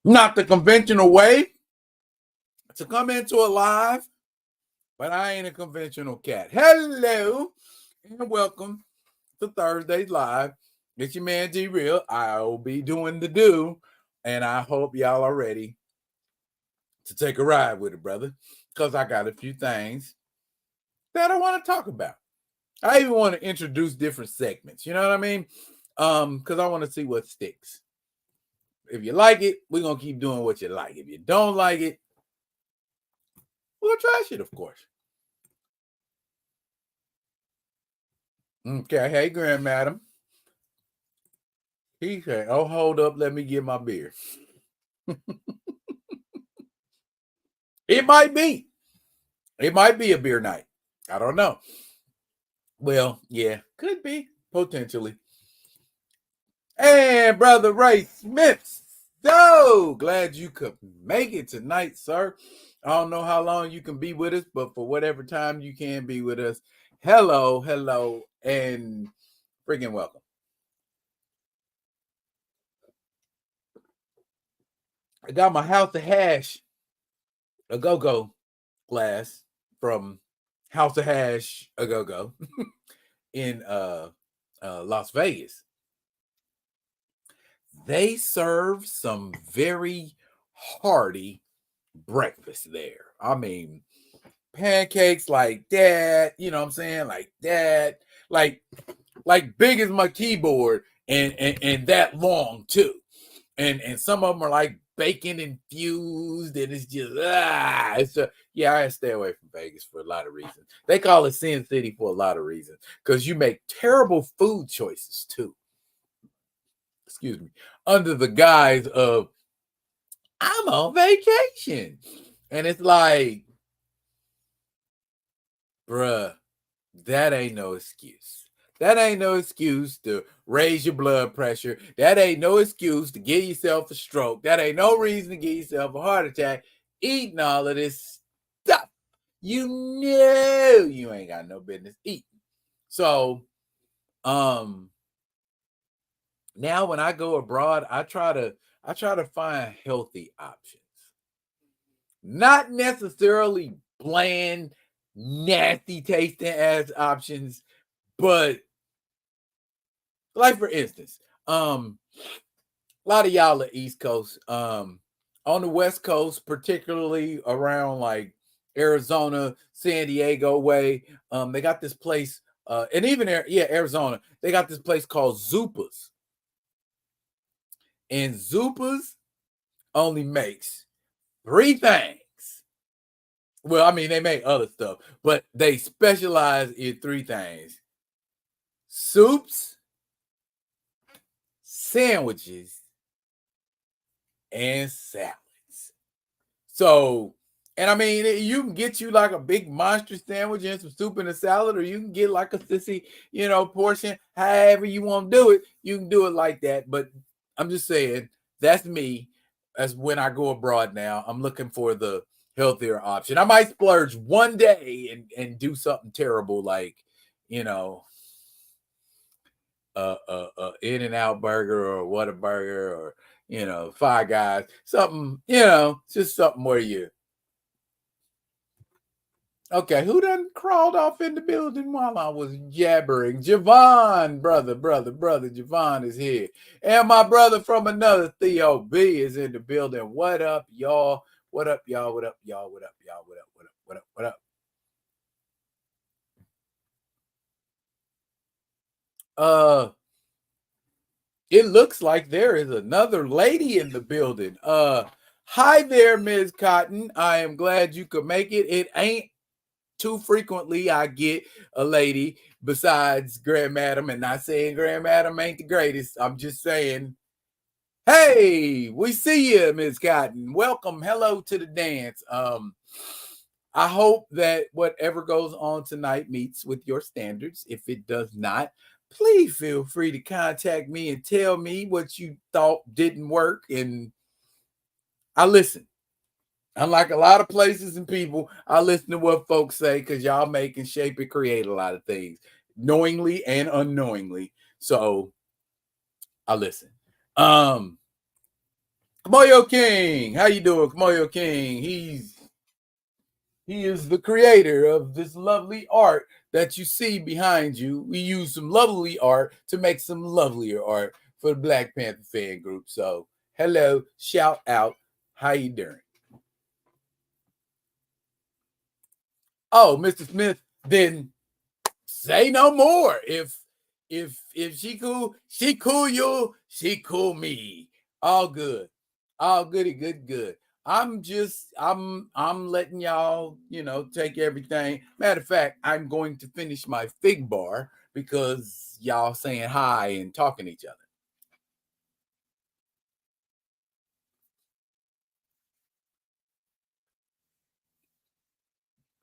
Not the conventional way to come into a live, but I ain't a conventional cat. Hello and welcome to Thursday's Live. It's your man G Real. I'll be doing the do, and I hope y'all are ready to take a ride with it, brother, because I got a few things that I want to talk about. I even want to introduce different segments. You know what I mean? Because I want to see what sticks. If you like it, we're gonna keep doing what you like. If you don't like it, we'll trash it, of course. Okay, hey, grandmadam. He said, "Oh, hold up, let me get my beer." It might be a beer night. I don't know. Well, yeah, could be potentially. And brother Ray Smith, so glad you could make it tonight, sir. I don't know how long you can be with us, but for whatever time you can be with us, hello, and freaking welcome. I got my House of Hash, a go-go glass from House of Hash, a go-go in Las Vegas. They serve some very hearty breakfast there. I mean, pancakes like that, you know what I'm saying? Like that, like big as my keyboard and that long too. And some of them are like bacon infused, and it's just I stay away from Vegas for a lot of reasons. They call it Sin City for a lot of reasons, because you make terrible food choices too. Excuse me, under the guise of I'm on vacation. And it's like, bruh, that ain't no excuse. That ain't no excuse to raise your blood pressure. That ain't no excuse to give yourself a stroke. That ain't no reason to give yourself a heart attack eating all of this stuff. You know you ain't got no business eating. So, now when I go abroad, I try to find healthy options. Not necessarily bland, nasty tasting ass options, but like for instance, a lot of y'all are East Coast. On the West Coast, particularly around like Arizona, San Diego way, they got this place, and even Arizona, they got this place called Zupas. And Zupas only makes 3 things. Well, I mean, they make other stuff, but they specialize in 3 things: soups, sandwiches, and salads. So, and I mean, you can get you like a big monster sandwich and some soup and a salad, or you can get like a sissy, portion. However you want to do it, you can do it like that. But I'm just saying, that's me. That's when I go abroad now. I'm looking for the healthier option. I might splurge one day and do something terrible like, In-N-Out burger or Whataburger or Five Guys, something, just something where you. Okay, who done crawled off in the building while I was jabbering? Javon, brother, Javon is here. And my brother from another, Theo B, is in the building. What up, y'all? What up, y'all? What up, y'all? What up, y'all? What up, what up, what up, what up? It looks like there is another lady in the building. Hi there, Ms. Cotton. I am glad you could make it. It ain't too frequently I get a lady besides Grandmadam, and not saying Grandmadam ain't the greatest. I'm just saying, hey, we see you, Ms. Cotton. Welcome. Hello to the dance. I hope that whatever goes on tonight meets with your standards. If it does not, please feel free to contact me and tell me what you thought didn't work. And I listen. Unlike a lot of places and people, I listen to what folks say, because y'all make and shape and create a lot of things, knowingly and unknowingly. So I listen. Kamoyo King, how you doing, Kamoyo King? He is the creator of this lovely art that you see behind you. We use some lovely art to make some lovelier art for the Black Panther fan group. So, hello, shout out, how you doing? Oh, Mr. Smith, then say no more. If she cool, she cool me. All good. All goody, good. I'm letting y'all, take everything. Matter of fact, I'm going to finish my fig bar because y'all saying hi and talking to each other.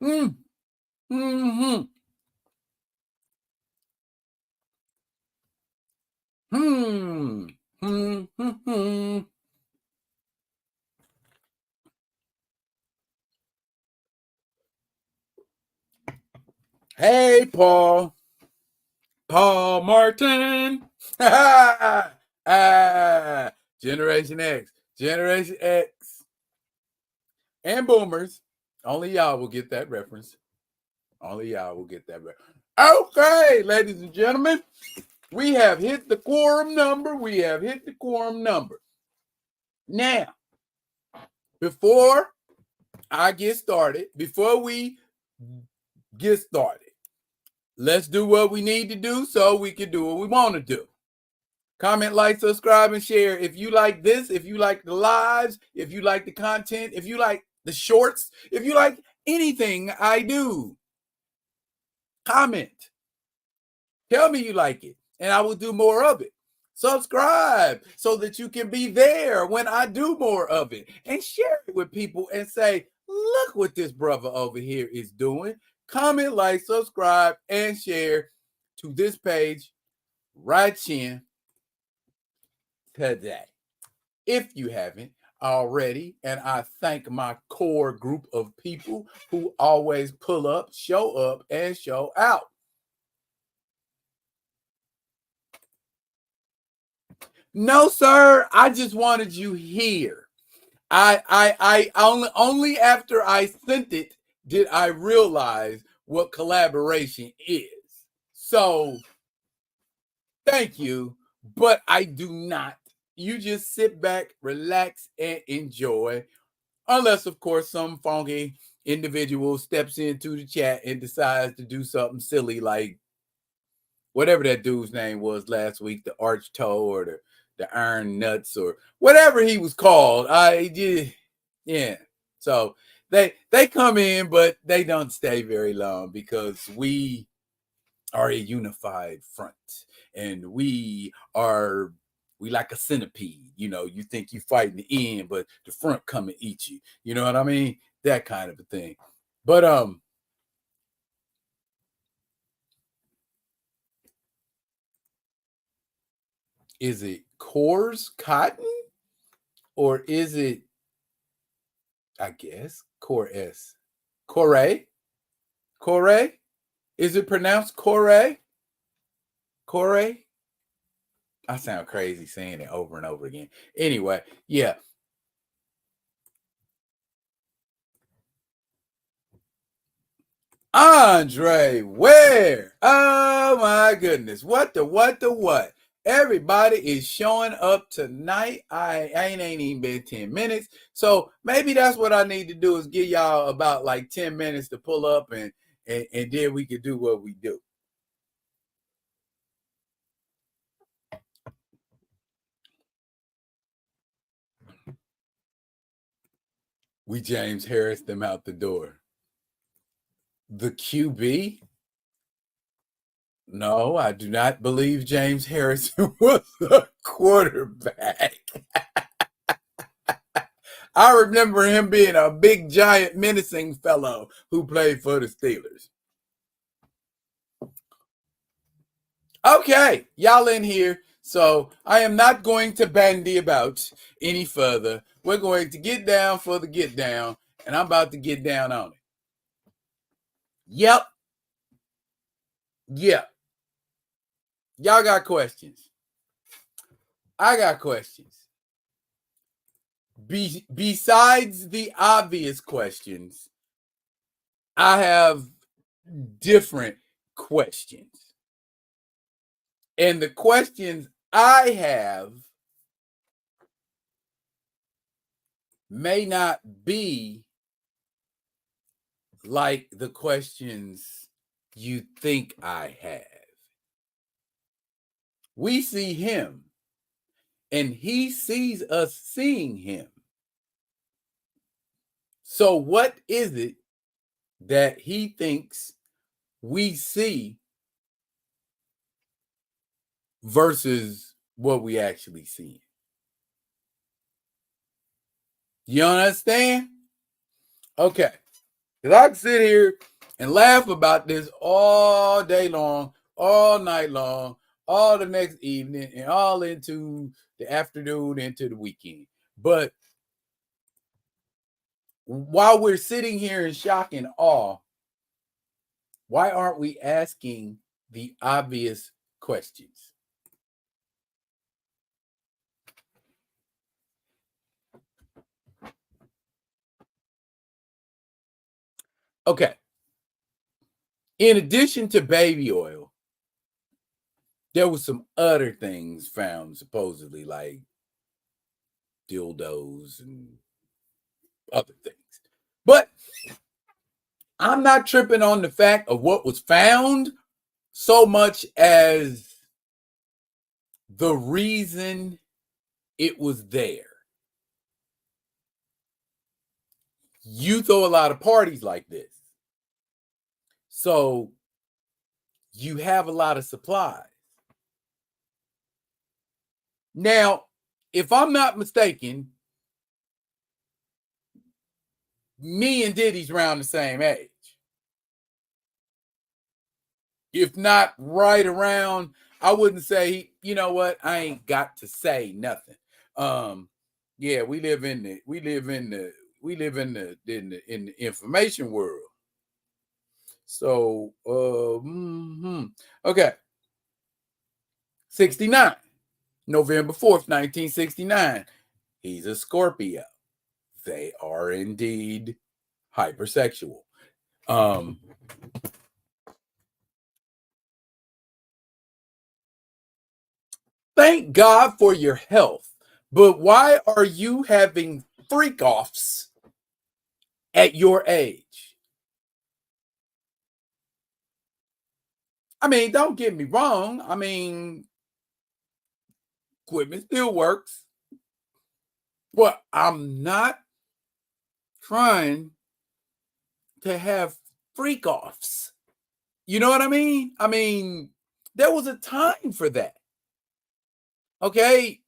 Mm, mm-hmm. Hmm. Hmm. Hmm. Hmm. Hey, Paul. Paul Martin. Generation X. Generation X. And boomers. Only y'all will get that reference. Only y'all will get that reference. Okay, ladies and gentlemen, we have hit the quorum number. Now, before we get started, let's do what we need to do so we can do what we want to do. Comment, like, subscribe, and share. If you like this, if you like the lives, if you like the content, if you like the shorts, if you like anything I do, comment. Tell me you like it, and I will do more of it. Subscribe so that you can be there when I do more of it, and share it with people and say, look what this brother over here is doing. Comment, like, subscribe, and share to this page right here today, if you haven't already. And I thank my core group of people who always pull up, and show out. No, sir, I just wanted you here. I only after I sent it did I realize what collaboration is. So thank you, but I do not. You just sit back, relax, and enjoy. Unless, of course, some funky individual steps into the chat and decides to do something silly like whatever that dude's name was last week, the Arch Toe or the Iron Nuts or whatever he was called. Yeah. So they come in, but they don't stay very long because we are a unified front, and we like a centipede. You think you fight in the end, but the front come and eat you. You know what I mean? That kind of a thing. But is it Coors Cotton or is it, I guess, Core S? Corey? Corey? Is it pronounced Corey? Corey? I sound crazy saying it over and over again. Anyway, yeah. Andre Ware. Oh my goodness. What the? Everybody is showing up tonight. I ain't even been 10 minutes. So maybe that's what I need to do is give y'all about like 10 minutes to pull up and then we could do what we do. We James Harris them out the door. The QB? No, I do not believe James Harrison was a quarterback. I remember him being a big, giant, menacing fellow who played for the Steelers. Okay, y'all in here. So I am not going to bandy about any further. We're going to get down for the get down, and I'm about to get down on it. Yep. Y'all got questions. I got questions. besides the obvious questions, I have different questions. And the questions I have may not be like the questions you think I have. We see him, and he sees us seeing him. So, what is it that he thinks we see versus what we actually see? You understand? Okay. Because I can sit here and laugh about this all day long, all night long, all the next evening, and all into the afternoon, into the weekend. But while we're sitting here in shock and awe, why aren't we asking the obvious questions? Okay. In addition to baby oil, there was some other things found, supposedly, like dildos and other things. But I'm not tripping on the fact of what was found so much as the reason it was there. You throw a lot of parties like this, so you have a lot of supplies. Now, if I'm not mistaken, me and Diddy's around the same age. If not right around, I wouldn't say, you know what, I ain't got to say nothing. Yeah, we live in the information world. So okay. 69, November 4th, 1969. He's a Scorpio. They are indeed hypersexual. Thank God for your health, but why are you having freak offs at your age? I mean, don't get me wrong. I mean, equipment still works. Well, I'm not trying to have freak offs. You know what I mean? I mean, there was a time for that. Okay.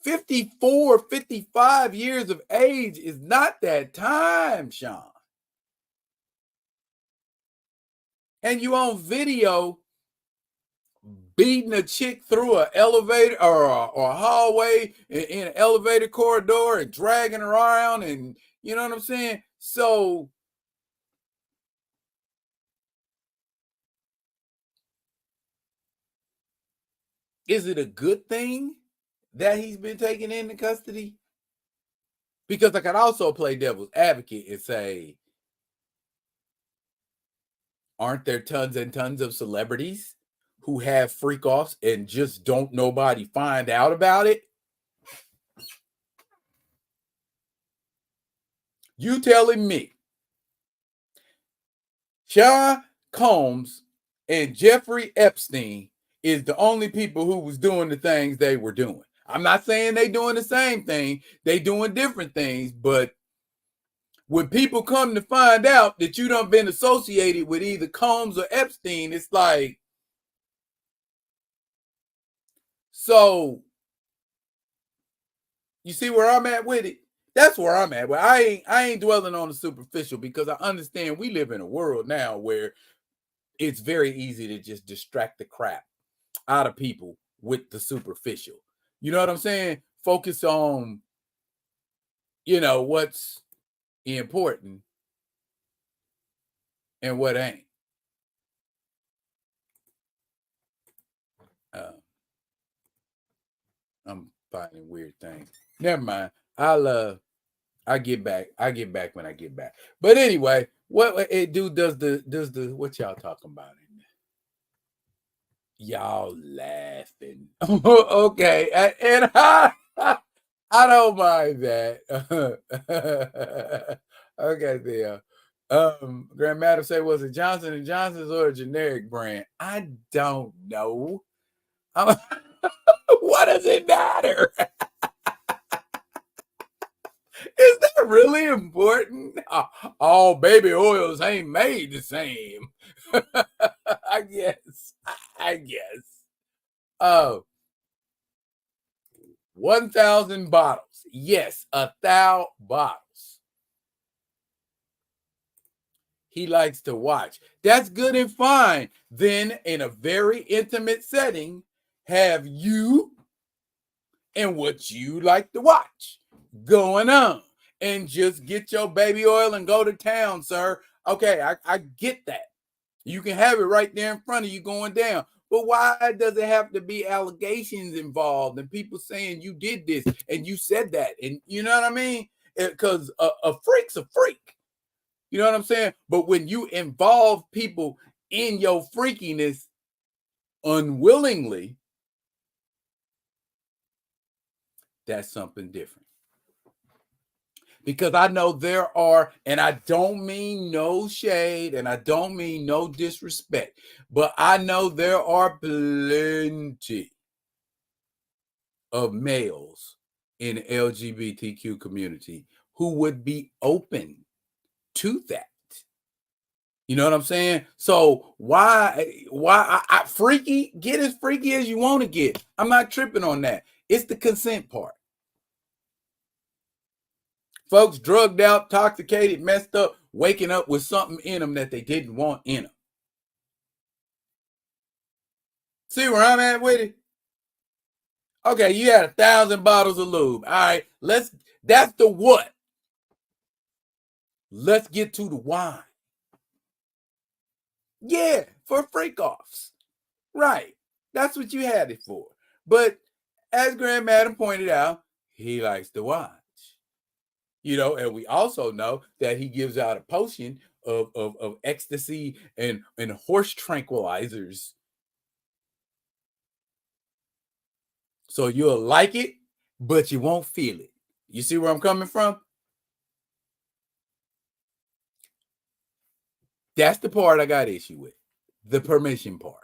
54, 55 years of age is not that time, Sean. And you on video beating a chick through an elevator or a hallway in an elevator corridor and dragging her around, and you know what I'm saying? So is it a good thing that he's been taken into custody? Because I could also play devil's advocate and say, aren't there tons and tons of celebrities who have freak offs and just don't nobody find out about it? You telling me Sean Combs and Jeffrey Epstein is the only people who was doing the things they were doing? I'm not saying they doing the same thing. They doing different things, but when people come to find out that you done been associated with either Combs or Epstein, it's like, so you see where I'm at with it? That's where I'm at. But I ain't dwelling on the superficial, because I understand we live in a world now where it's very easy to just distract the crap out of people with the superficial. You know what I'm saying? Focus on, what's important and what ain't. I'm finding weird things. Never mind. I get back. I get back when I get back. But anyway, what it do does the what y'all talking about in there? Y'all laughing. Okay. And I don't mind that. Okay, there. Grand Madam say, was it Johnson and Johnson's or a generic brand? I don't know. What does it matter? Is that really important? All baby oils ain't made the same. I guess. I guess. Oh, 1,000 bottles. Yes, 1,000 bottles. He likes to watch. That's good and fine. Then, in a very intimate setting, have you and what you like to watch going on, and just get your baby oil and go to town, sir. Okay, I get that. You can have it right there in front of you going down. But why does it have to be allegations involved and people saying you did this and you said that? And you know what I mean? Because a freak's a freak. You know what I'm saying? But when you involve people in your freakiness unwillingly, that's something different. Because I know there are, and I don't mean no shade and I don't mean no disrespect, but I know there are plenty of males in the LGBTQ community who would be open to that. You know what I'm saying? So why freaky, get as freaky as you want to get. I'm not tripping on that. It's the consent part. Folks drugged out, intoxicated, messed up, waking up with something in them that they didn't want in them. See where I'm at with it? Okay, you had 1,000 bottles of lube. All right, that's the what. Let's get to the why. Yeah, for freak offs. Right. That's what you had it for. But as Grand Madam pointed out, he likes to watch. You know, and we also know that he gives out a potion of ecstasy and horse tranquilizers. So you'll like it, but you won't feel it. You see where I'm coming from? That's the part I got issue with. The permission part.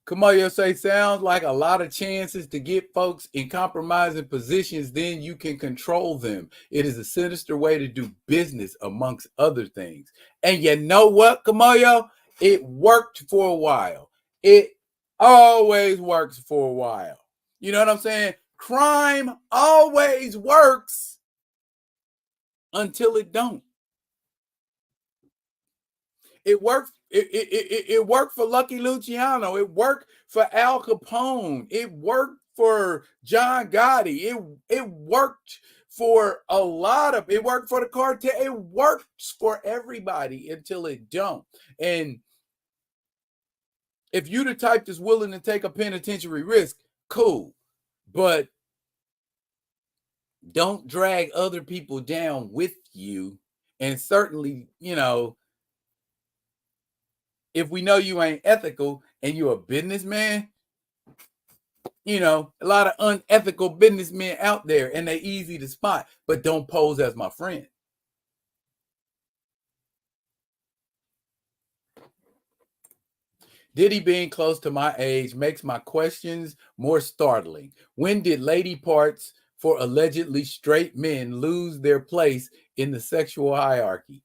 Kamayo say, sounds like a lot of chances to get folks in compromising positions, then you can control them. It is a sinister way to do business, amongst other things. And you know what, Kamayo? It worked for a while. It always works for a while. You know what I'm saying? Crime always works until it don't. It worked. It worked for Lucky Luciano. It worked for Al Capone. It worked for John Gotti. It worked for a lot of. It worked for the cartel. It works for everybody until it don't. And if you the type that's willing to take a penitentiary risk, cool, but don't drag other people down with you. And certainly, you know, if we know you ain't ethical and you're a businessman, you know, a lot of unethical businessmen out there and they're easy to spot, but don't pose as my friend. Diddy being close to my age makes my questions more startling. When did lady parts for allegedly straight men lose their place in the sexual hierarchy?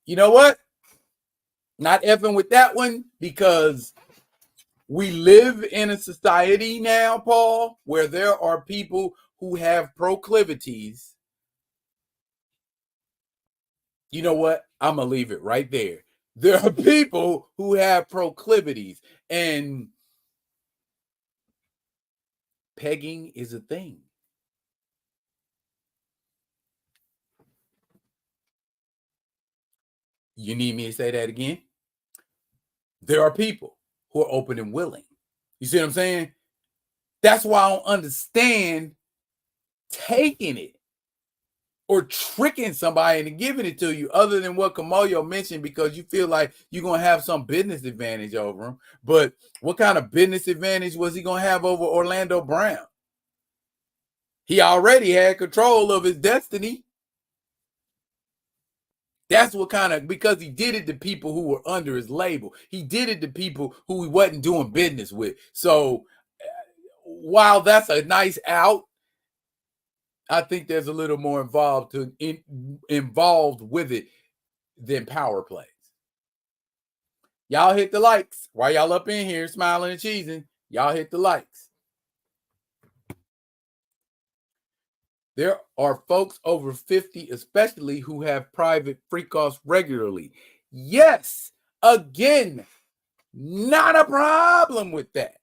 You know what? Not effing with that one, because we live in a society now, Paul, where there are people who have proclivities. You know what? I'm going to leave it right there. There are people who have proclivities, and pegging is a thing. You need me to say that again? There are people who are open and willing. You see what I'm saying? That's why I don't understand taking it or tricking somebody into giving it to you, other than what Kamoyo mentioned, because you feel like you're going to have some business advantage over him. But what kind of business advantage was he going to have over Orlando Brown? He already had control of his destiny. That's what kind of, because he did it to people who were under his label. He did it to people who he wasn't doing business with. So while that's a nice out, I think there's a little more involved with it than power plays. Y'all hit the likes. While y'all up in here smiling and cheesing, y'all hit the likes. There are folks over 50, especially, who have private freak-offs regularly. Yes, again, not a problem with that,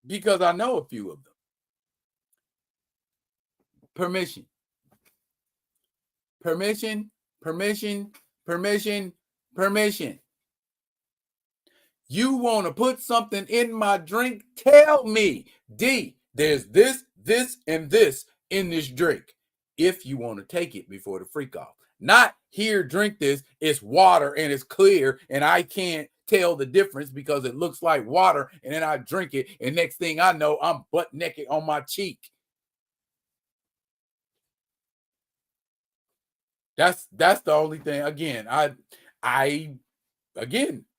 because I know a few of them. Permission. Permission, permission, permission, permission. You want to put something in my drink? Tell me, D, there's this, and this in this drink, if you want to take it before the freak off. Not here, drink this, it's water and it's clear and I can't tell the difference because it looks like water, and then I drink it and next thing I know, I'm butt naked on my cheek. That's the only thing. Again,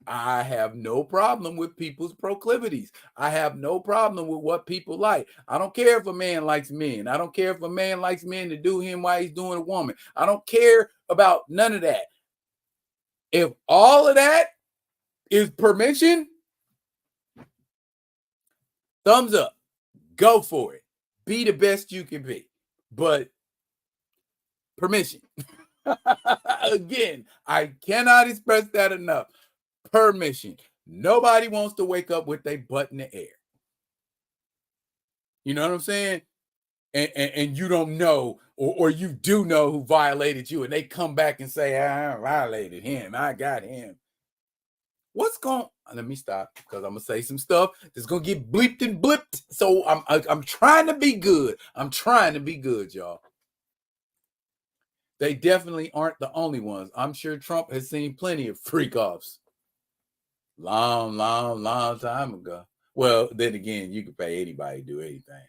I have no problem with people's proclivities. I have no problem with what people like. I don't care if a man likes men. I don't care if a man likes men to do him while he's doing a woman. I don't care about none of that. If all of that is permission, thumbs up. Go for it. Be the best you can be. But permission. Again, I cannot express that enough. Permission. Nobody wants to wake up with their butt in the air. You know what I'm saying? And you don't know, or you do know who violated you, and they come back and say, I violated him. I got him. What's going on? Let me stop, because I'm going to say some stuff that's going to get bleeped and blipped. So I'm trying to be good. I'm trying to be good, y'all. They definitely aren't the only ones. I'm sure Trump has seen plenty of freak-offs. Long time ago. Well, then again, you can pay anybody to do anything.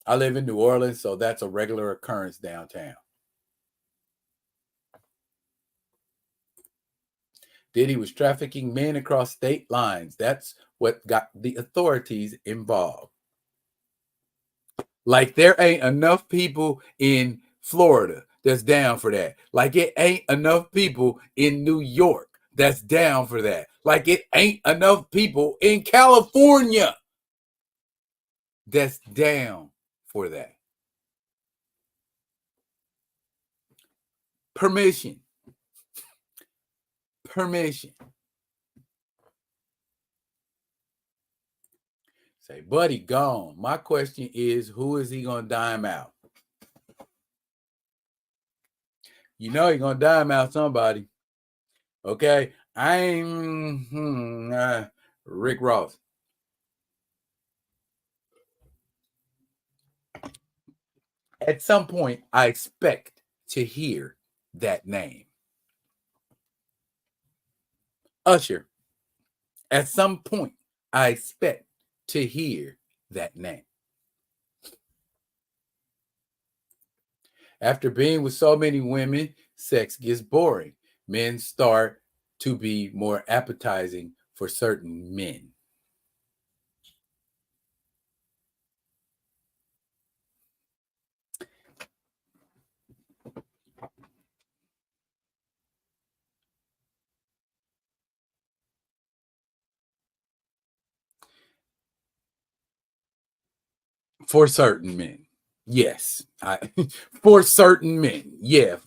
I live in New Orleans, so that's a regular occurrence downtown. Diddy was trafficking men across state lines. That's what got the authorities involved. Like, there ain't enough people in Florida that's down for that. Like, it ain't enough people in New York that's down for that. Like, it ain't enough people in California that's down for that. Permission. Say, buddy, gone. My question is, who is he going to dime out? You know he's going to dime out somebody. Okay? I'm Rick Ross. At some point, I expect to hear that name. Usher. At some point, I expect to hear that name. After being with so many women, sex gets boring. Men start to be more appetizing for certain men. For certain men. Yes. For certain men. Yeah.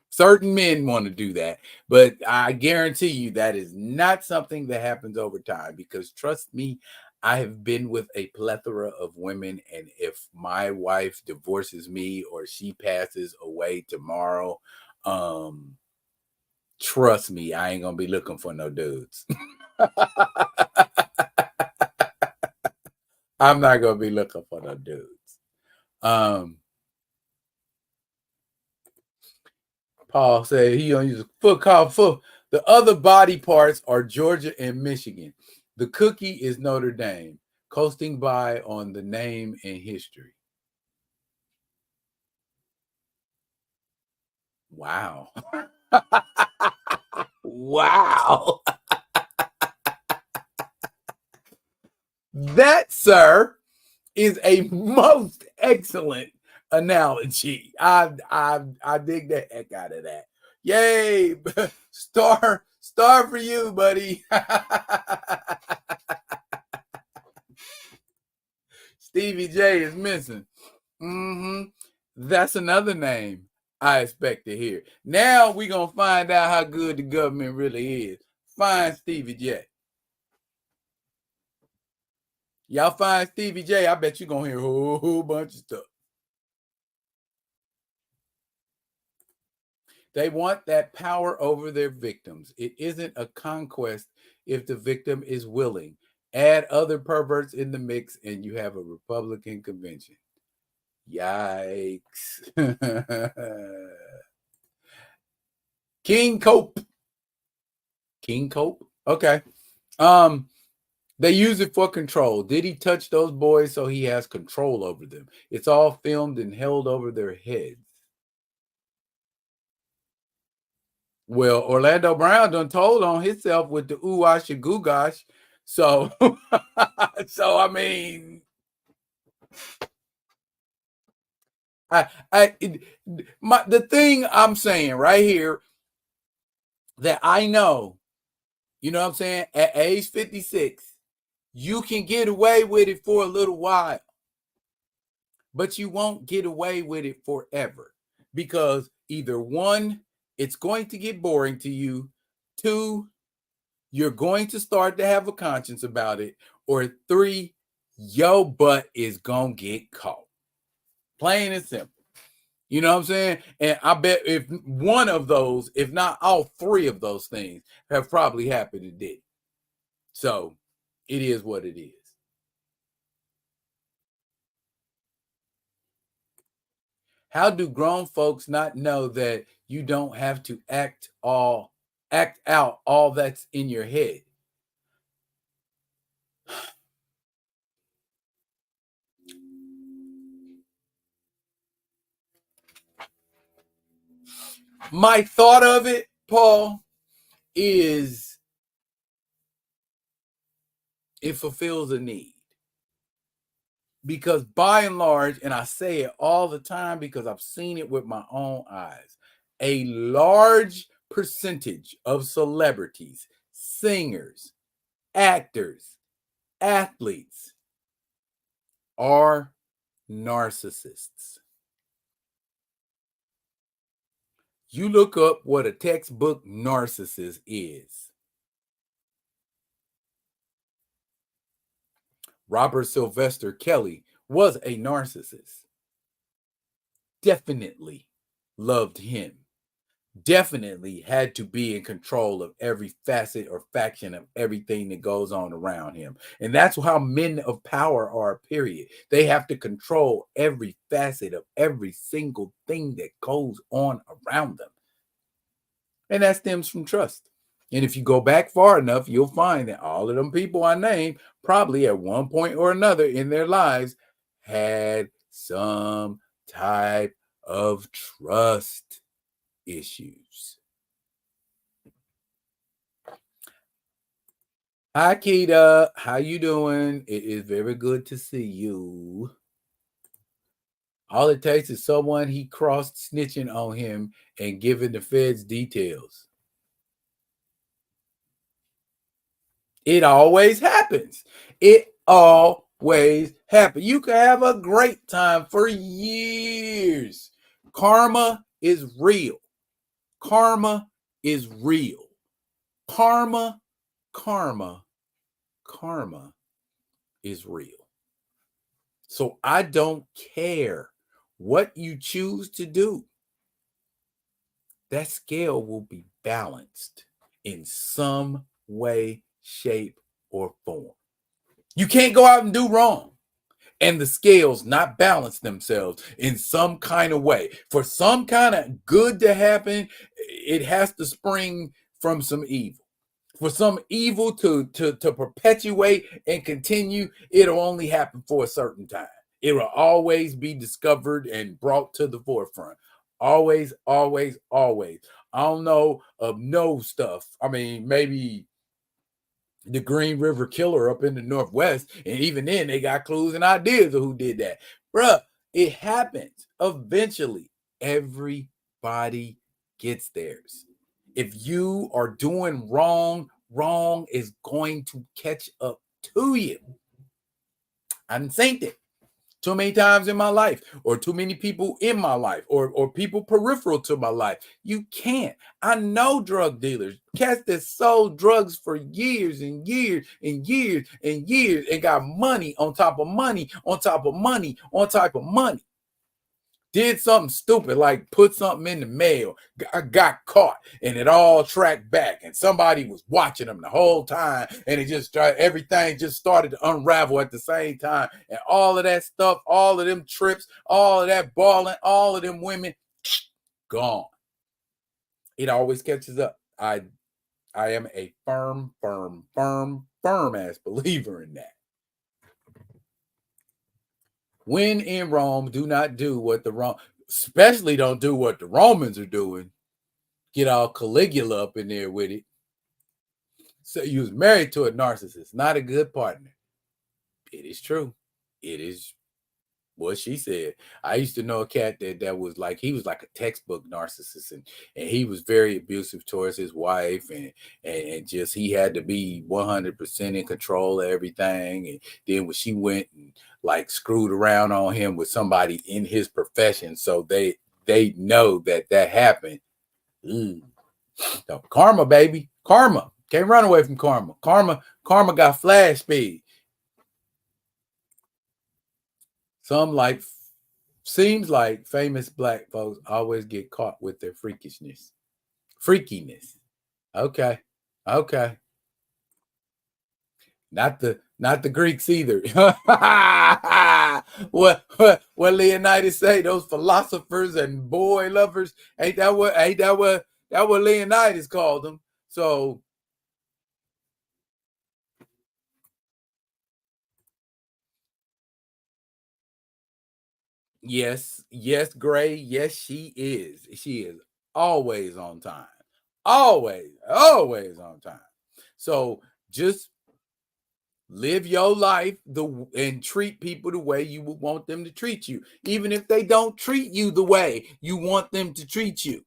Certain men want to do that, but I guarantee you that is not something that happens over time, because trust me, I have been with a plethora of women, and if my wife divorces me or she passes away tomorrow, trust me, I ain't gonna be looking for no dudes. I'm not gonna be looking for the dudes. Paul said he don't use a foot called foot. The other body parts are Georgia and Michigan. The cookie is Notre Dame, coasting by on the name and history. Wow. Wow. That, sir, is a most excellent analogy. I dig the heck out of that. Yay. Star for you, buddy. Stevie J is missing. That's another name I expect to hear. Now we're going to find out how good the government really is. Find Stevie J. Y'all find Stevie J, I bet you're going to hear a whole bunch of stuff. They want that power over their victims. It isn't a conquest if the victim is willing. Add other perverts in the mix and you have a Republican convention. Yikes. King Cope. Okay. They use it for control. Diddy touch those boys so he has control over them. It's all filmed and held over their heads. Well, Orlando Brown done told on himself with the ooh-wash and goo-gosh. So, I mean, the thing I'm saying right here that I know, you know what I'm saying, at age 56, you can get away with it for a little while, but you won't get away with it forever because either one, it's going to get boring to you, two, you're going to start to have a conscience about it, or three, your butt is going to get caught. Plain and simple. You know what I'm saying? And I bet if one of those, if not all three of those things, have probably happened to Diddy. So it is what it is. How do grown folks not know that you don't have to act out all that's in your head? My thought of it, Paul, is it fulfills a need. Because by and large, and I say it all the time because I've seen it with my own eyes, a large percentage of celebrities, singers, actors, athletes are narcissists. You look up what a textbook narcissist is. Robert Sylvester Kelly was a narcissist. Definitely loved him. Definitely had to be in control of every facet or faction of everything that goes on around him. And that's how men of power are, period. They have to control every facet of every single thing that goes on around them. And that stems from trust. And if you go back far enough, you'll find that all of them people I named probably at one point or another in their lives had some type of trust issues. Hi, Keita. How you doing? It is very good to see you. All it takes is someone he crossed snitching on him and giving the feds details. It always happens. It always happens. You can have a great time for years. Karma is real. Karma is real. Karma is real. So I don't care what you choose to do. That scale will be balanced in some way, shape, or form. You can't go out and do wrong. and the scales not balance themselves in some kind of way. For some kind of good to happen, it has to spring from some evil. For some evil to perpetuate and continue, it'll only happen for a certain time. It will always be discovered and brought to the forefront. Always, always, always. I don't know of no stuff. I mean, maybe the Green River Killer up in the Northwest, and even then they got clues and ideas of who did that. Bruh, it happens. Eventually, everybody gets theirs. If you are doing wrong, wrong is going to catch up to you. I'm saying it too many times in my life, or too many people in my life, or people peripheral to my life. You can't. I know drug dealers, cats that sold drugs for years and years and years and years and got money on top of money on top of money on top of money. Did something stupid like put something in the mail, got caught, and it all tracked back, and somebody was watching them the whole time, and it just everything just started to unravel at the same time, and all of that stuff, all of them trips, all of that balling, all of them women, gone. It always catches up. I am a firm ass believer in that. When in Rome, do not do what the wrong, especially don't do what the Romans are doing. Get all Caligula up in there with it. So you was married to a narcissist, not a good partner. It is true. It is what she said. I used to know a cat that was like, he was like a textbook narcissist, and he was very abusive towards his wife, and just he had to be 100% in control of everything. And then when she went and like screwed around on him with somebody in his profession, so they know that happened. So karma, baby, karma. Can't run away from karma. Karma got flash speed. Seems like famous black folks always get caught with their freakiness. Okay. Not the Greeks either. what Leonidas say? Those philosophers and boy lovers, ain't that what Leonidas called them? So yes, Gray. Yes, she is. She is always on time. Always on time. So just live your life and treat people the way you would want them to treat you, even if they don't treat you the way you want them to treat you.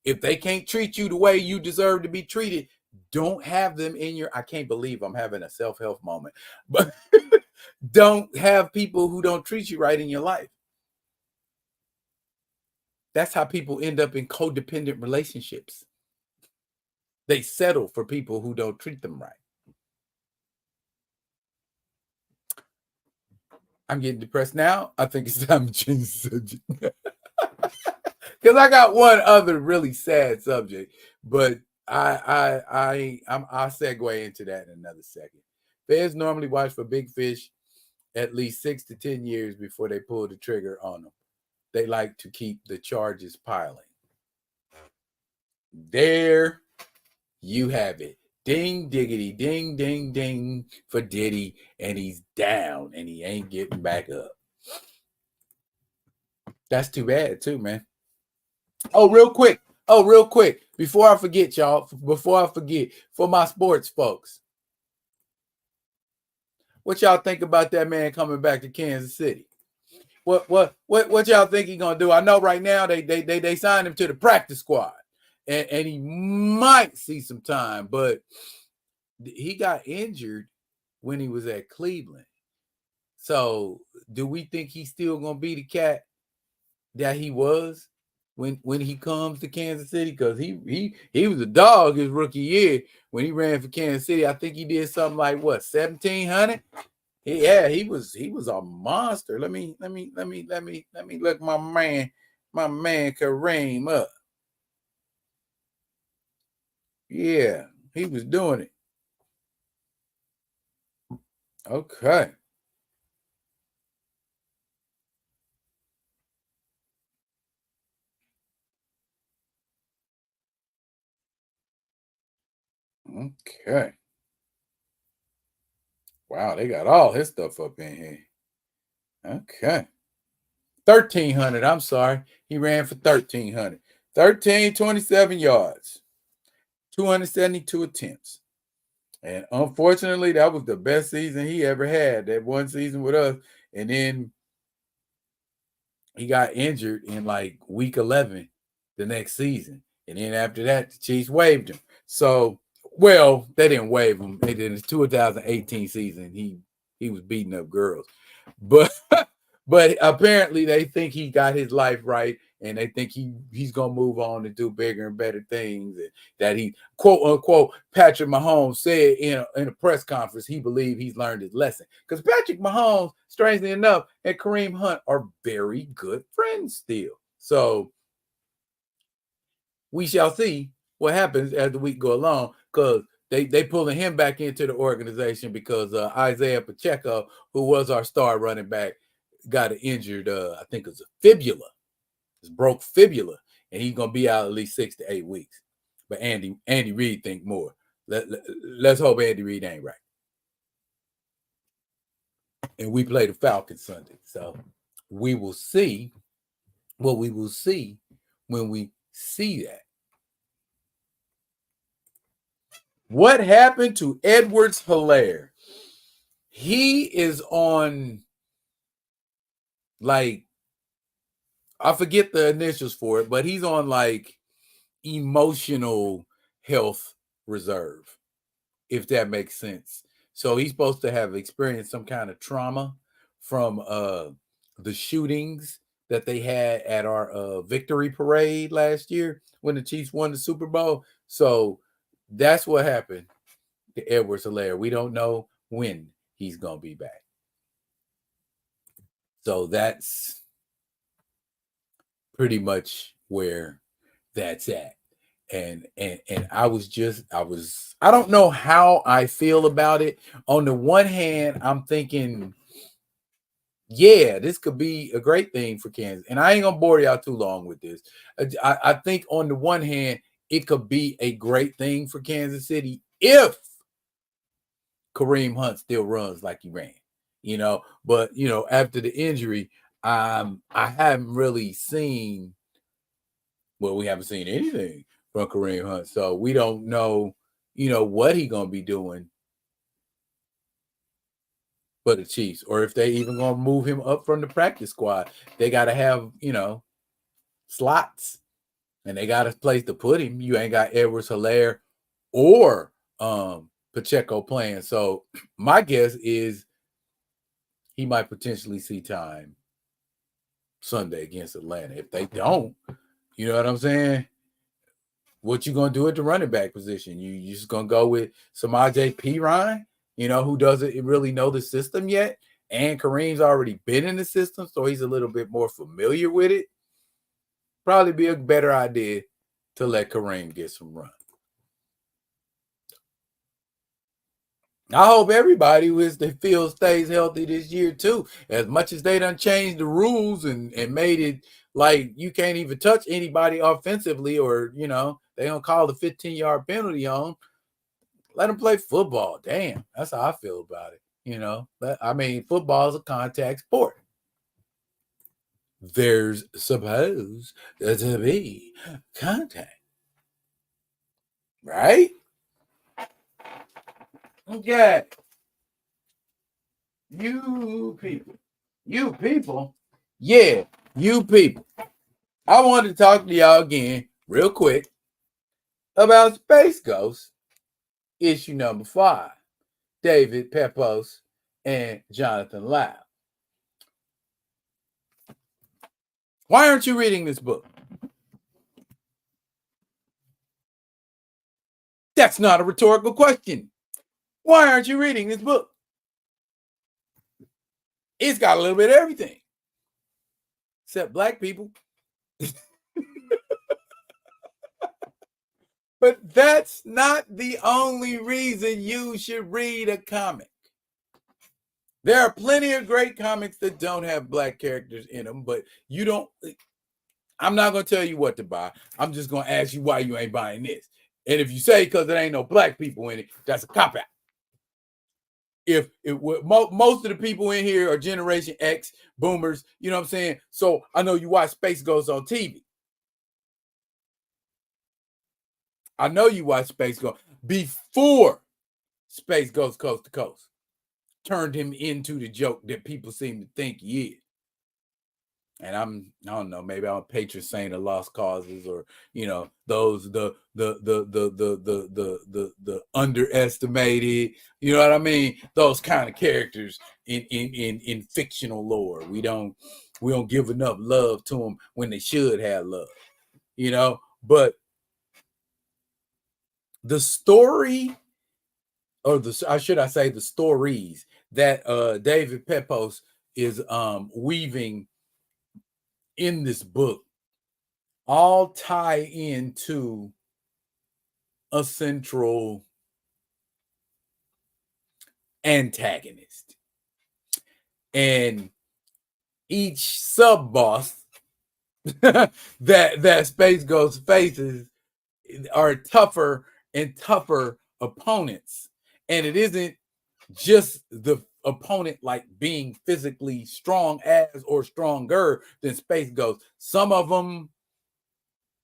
If they can't treat you the way you deserve to be treated, don't have them in your, I can't believe I'm having a self-help moment, but don't have people who don't treat you right in your life. That's how people end up in codependent relationships. They settle for people who don't treat them right. I'm getting depressed now. I think it's time to change the subject. Because I got one other really sad subject, but I'll segue into that in another second. Feds normally watch for big fish at least 6 to 10 years before they pull the trigger on them. They like to keep the charges piling. There you have it. Ding, diggity, ding, ding, ding for Diddy, and he's down, and he ain't getting back up. That's too bad, too, man. Oh, real quick. Before I forget, y'all, for my sports folks, what y'all think about that man coming back to Kansas City? What y'all think he gonna do? I know right now they signed him to the practice squad, and he might see some time, but he got injured when he was at Cleveland. So do we think he's still gonna be the cat that he was when he comes to Kansas City? Because he was a dog his rookie year when he ran for Kansas City. I think he did something like what, 1,700. Yeah, he was a monster. Let me look my man Kareem up. Yeah, he was doing it. Okay. Okay. Wow, they got all his stuff up in here. Okay. 1,300. I'm sorry. He ran for 1,300. 1,327 yards. 272 attempts. And unfortunately, that was the best season he ever had. That one season with us. And then he got injured in like week 11 the next season. And then after that, the Chiefs waived him. So, well, they didn't waive him. They did his 2018 season. He was beating up girls. But but apparently they think he got his life right, and they think he's gonna move on and do bigger and better things. And that he, quote unquote, Patrick Mahomes said in a press conference he believed he's learned his lesson. Because Patrick Mahomes, strangely enough, and Kareem Hunt are very good friends still. So we shall see what happens as the week go along, because they pulling him back into the organization because Isaiah Pacheco, who was our star running back, got an injured, I think it was a fibula. It's broke fibula, and he's gonna be out at least 6 to 8 weeks. But Andy Reid think more. Let's hope Andy Reid ain't right. And we play the Falcons Sunday, so we will see what we will see when we see that. What happened to Edwards-Helaire? He is on, like, I forget the initials for it, but he's on like emotional health reserve, if that makes sense. So he's supposed to have experienced some kind of trauma from the shootings that they had at our victory parade last year when the Chiefs won the Super Bowl. So that's what happened to Edwards-Helaire. We don't know when he's going to be back. So that's pretty much where that's at. And I don't know how I feel about it. On the one hand, I'm thinking, yeah, this could be a great thing for Kansas. And I ain't gonna bore y'all too long with this. I think on the one hand, it could be a great thing for Kansas City if Kareem Hunt still runs like he ran, but after the injury, I haven't really seen, well, we haven't seen anything from Kareem Hunt. So we don't know, what he's going to be doing for the Chiefs, or if they even going to move him up from the practice squad. They got to have, slots, and they got a place to put him. You ain't got Edwards-Helaire or Pacheco playing. So my guess is he might potentially see time Sunday against Atlanta. If they don't, you know what I'm saying? What you gonna do at the running back position? You just gonna go with Samaje Perine, who doesn't really know the system yet, and Kareem's already been in the system, so he's a little bit more familiar with it. Probably be a better idea to let Kareem get some run. I hope everybody who is the field stays healthy this year too. As much as they done changed the rules and made it like you can't even touch anybody offensively, or they don't call the 15-yard penalty on. Let them play football. Damn, that's how I feel about it. I mean, football is a contact sport. There's supposed to be contact, right? Okay. You people. Yeah, you people. I wanted to talk to y'all again real quick about Space Ghost issue number 5. David Pepose and Jonathan Lau. Why aren't you reading this book? That's not a rhetorical question. Why aren't you reading this book? It's got a little bit of everything. Except black people. But that's not the only reason you should read a comic. There are plenty of great comics that don't have black characters in them, but you don't. I'm not going to tell you what to buy. I'm just going to ask you why you ain't buying this. And if you say because there ain't no black people in it, that's a cop out. If most of the people in here are Generation X boomers, you know what I'm saying? So I know you watch Space Ghost on TV. I know you watch Space Ghost before Space Ghost Coast to Coast turned him into the joke that people seem to think he is. And I don't know, maybe I'm a patron saint of lost causes, or those the underestimated, you know what I mean? Those kind of characters in fictional lore. We don't give enough love to them when they should have love, but the story, or the stories that David Pepose is weaving in this book all tie into a central antagonist, and each sub boss that Space Ghost faces are tougher and tougher opponents. And it isn't just the opponent like being physically strong as or stronger than Space Ghost. Some of them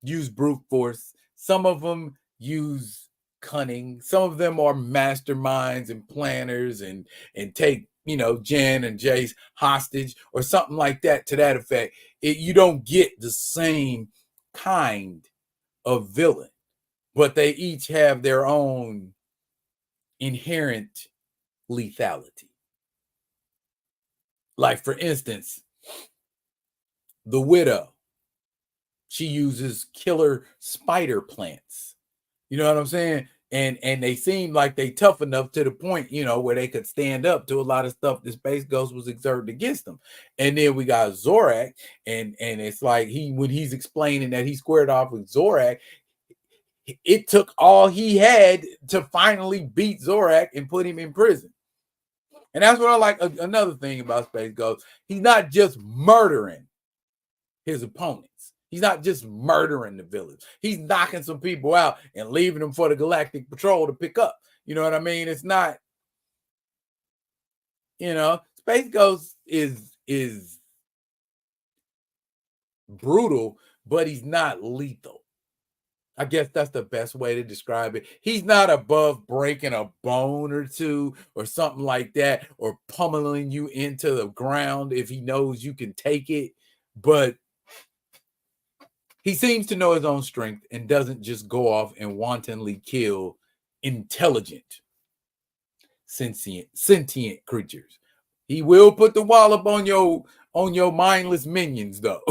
use brute force. Some of them use cunning. Some of them are masterminds and planners and take Jen and Jace hostage or something like that, to that effect. You don't get the same kind of villain, but they each have their own inherent lethality. Like, for instance, the Widow, she uses killer spider plants. You know what I'm saying? And they seem like they tough enough to the point, where they could stand up to a lot of stuff that Space Ghost was exerting against them. And then we got Zorak, and it's like when he's explaining that he squared off with Zorak, it took all he had to finally beat Zorak and put him in prison. And that's what I like. Another thing about Space Ghost, he's not just murdering his opponents. He's not just murdering the villains. He's knocking some people out and leaving them for the Galactic Patrol to pick up. You know what I mean? It's not, Space Ghost is brutal, but he's not lethal. I guess that's the best way to describe it. He's not above breaking a bone or two or something like that, or pummeling you into the ground if he knows you can take it. But he seems to know his own strength and doesn't just go off and wantonly kill intelligent, sentient creatures. He will put the wallop on your mindless minions, though.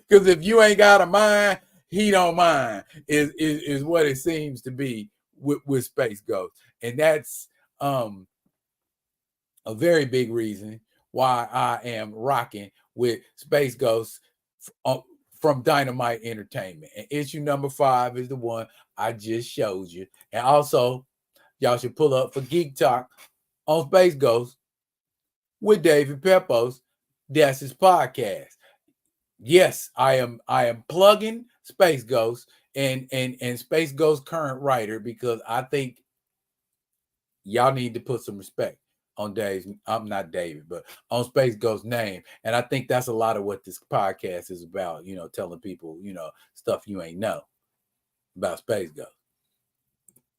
Because if you ain't got a mind, he don't mind, is what it seems to be with Space Ghost. And that's a very big reason why I am rocking with Space Ghost from Dynamite Entertainment. And issue number 5 is the one I just showed you. And also, y'all should pull up for Geek Talk on Space Ghost with David Pepose. That's his podcast. Yes, I am plugging Space Ghost and Space Ghost current writer, because I think y'all need to put some respect on I'm not David, but on Space Ghost's name. And I think that's a lot of what this podcast is about, telling people, stuff you ain't know about Space Ghost.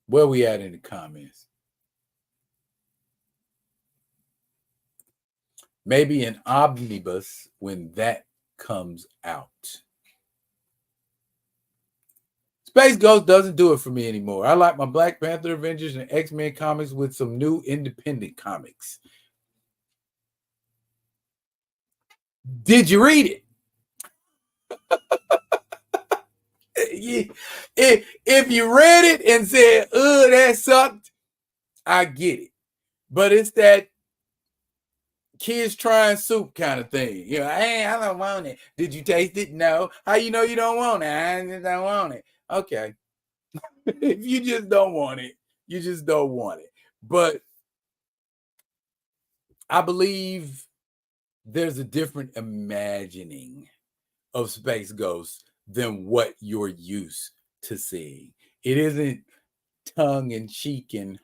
Where we at in the comments? Maybe an omnibus when that comes out. Space Ghost doesn't do it for me anymore. I like my Black Panther, Avengers, and X-Men comics with some new independent comics. Did you read it? If you read it and said, that sucked, I get it. But it's that kids trying soup kind of thing. Hey, I don't want it. Did you taste it? No. How you know you don't want it? I just don't want it. Okay. If you just don't want it, you just don't want it. But I believe there's a different imagining of Space Ghost than what you're used to seeing. It isn't tongue in cheek and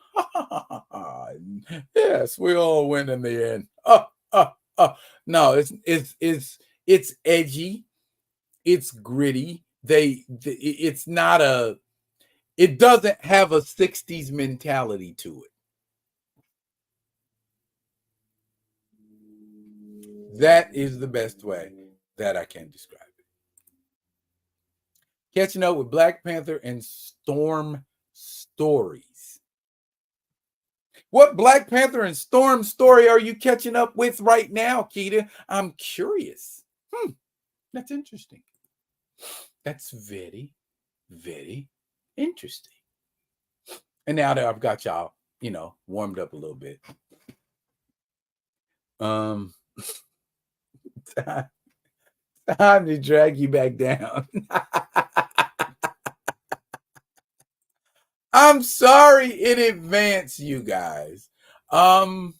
yes, we all win in the end. No, it's edgy, it's gritty. It's not a. It doesn't have a '60s mentality to it. That is the best way that I can describe it. Catching up with Black Panther and Storm stories. What Black Panther and Storm story are you catching up with right now, Keita? I'm curious. That's interesting. That's very, very interesting. And now that I've got y'all, warmed up a little bit. Time to drag you back down. I'm sorry in advance, you guys. But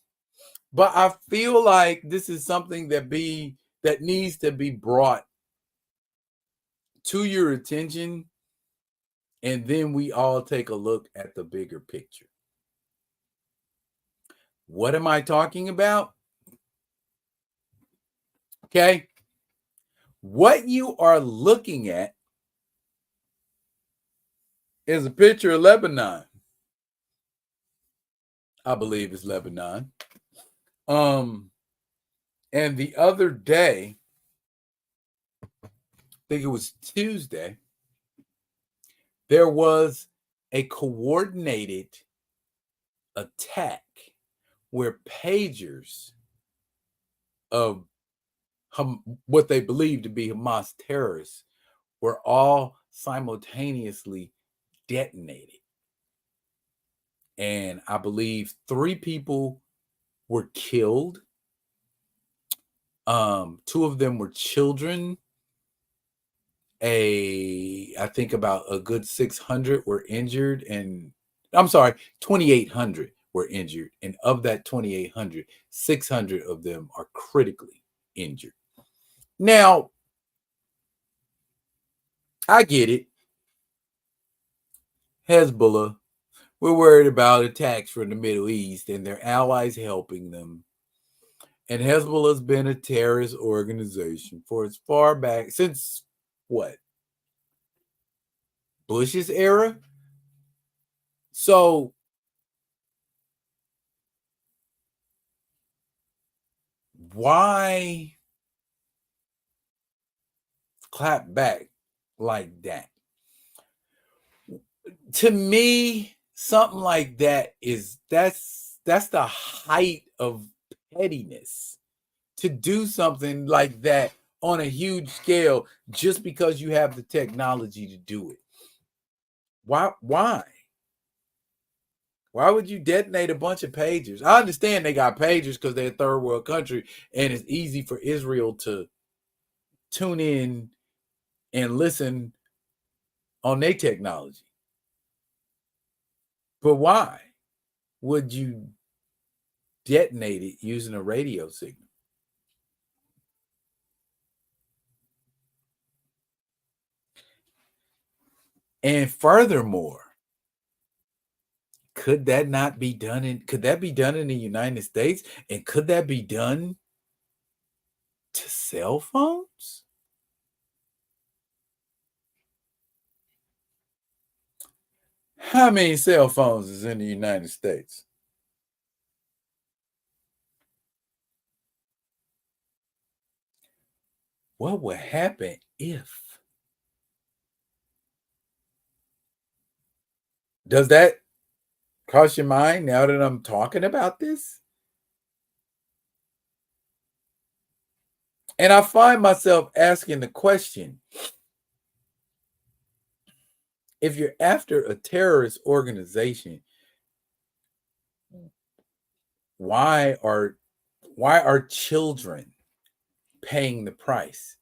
I feel like this is something that needs to be brought to your attention, and then we all take a look at the bigger picture. What am I talking about? Okay. What you are looking at is a picture of Lebanon. I believe it's Lebanon. And the other day, I think it was Tuesday, there was a coordinated attack where pagers of what they believe to be Hamas terrorists were all simultaneously detonated. And I believe 3 people were killed. 2 of them were children. I think about a good 600 were injured, and I'm sorry, 2,800 were injured. And of that 2,800, 600 of them are critically injured. Now, I get it. Hezbollah, we're worried about attacks from the Middle East and their allies helping them. And Hezbollah's been a terrorist organization for as far back since what? Bush's era? So why clap back like that? To me, something like that that's the height of pettiness, to do something like that on a huge scale just because you have the technology to do it. Why would you detonate a bunch of pagers? I understand they got pagers because they're a third world country and it's easy for Israel to tune in and listen on their technology. But why would you detonate it using a radio signal? And furthermore, could that be done in the United States? And could that be done to cell phones? How many cell phones is in the United States? What would happen if? Does that cross your mind now that I'm talking about this? And I find myself asking the question, if you're after a terrorist organization, why are children paying the price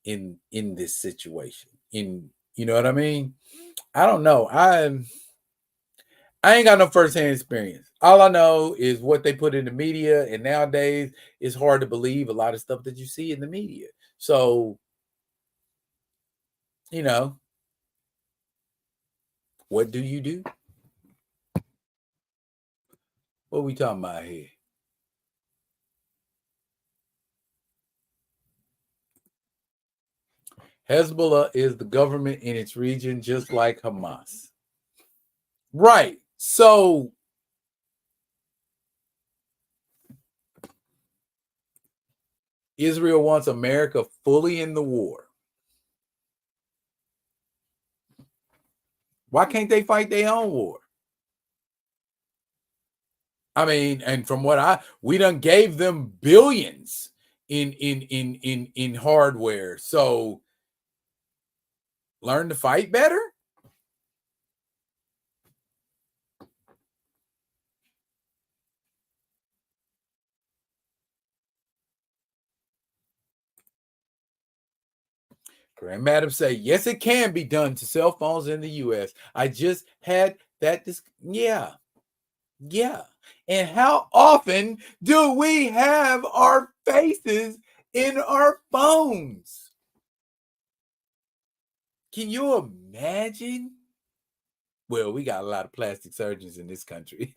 in this situation? You know what I mean? I don't know. I ain't got no firsthand experience. All I know is what they put in the media, and nowadays it's hard to believe a lot of stuff that you see in the media. So, What do you do? What are we talking about here? Hezbollah is the government in its region, just like Hamas. Right. So Israel wants America fully in the war. Why can't they fight their own war? I mean, and from what we done gave them billions in hardware. So learn to fight better. Grand Madam say, yes, it can be done to cell phones in the U.S. I just had that. Yeah. And how often do we have our faces in our phones? Can you imagine? Well, we got a lot of plastic surgeons in this country.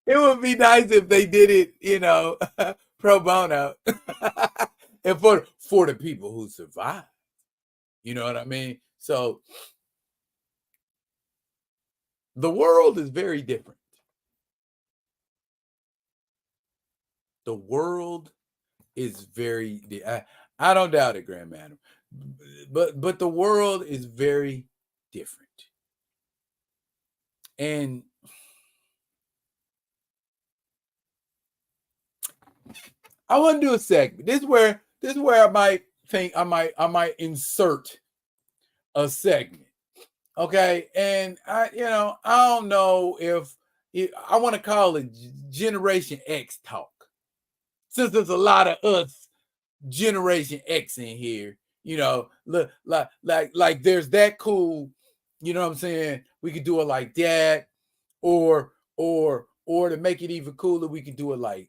It would be nice if they did it, pro bono. And for the people who survive. You know what I mean? So the world is very different. The world is very I don't doubt it, Grand Madam. But the world is very different. And I want to do a segment. This is where I might think I might insert a segment. Okay. And I don't know if I want to call it Generation X talk. Since there's a lot of us Generation X in here, look like there's that cool, you know what I'm saying? We could do it like that, or to make it even cooler, we could do it like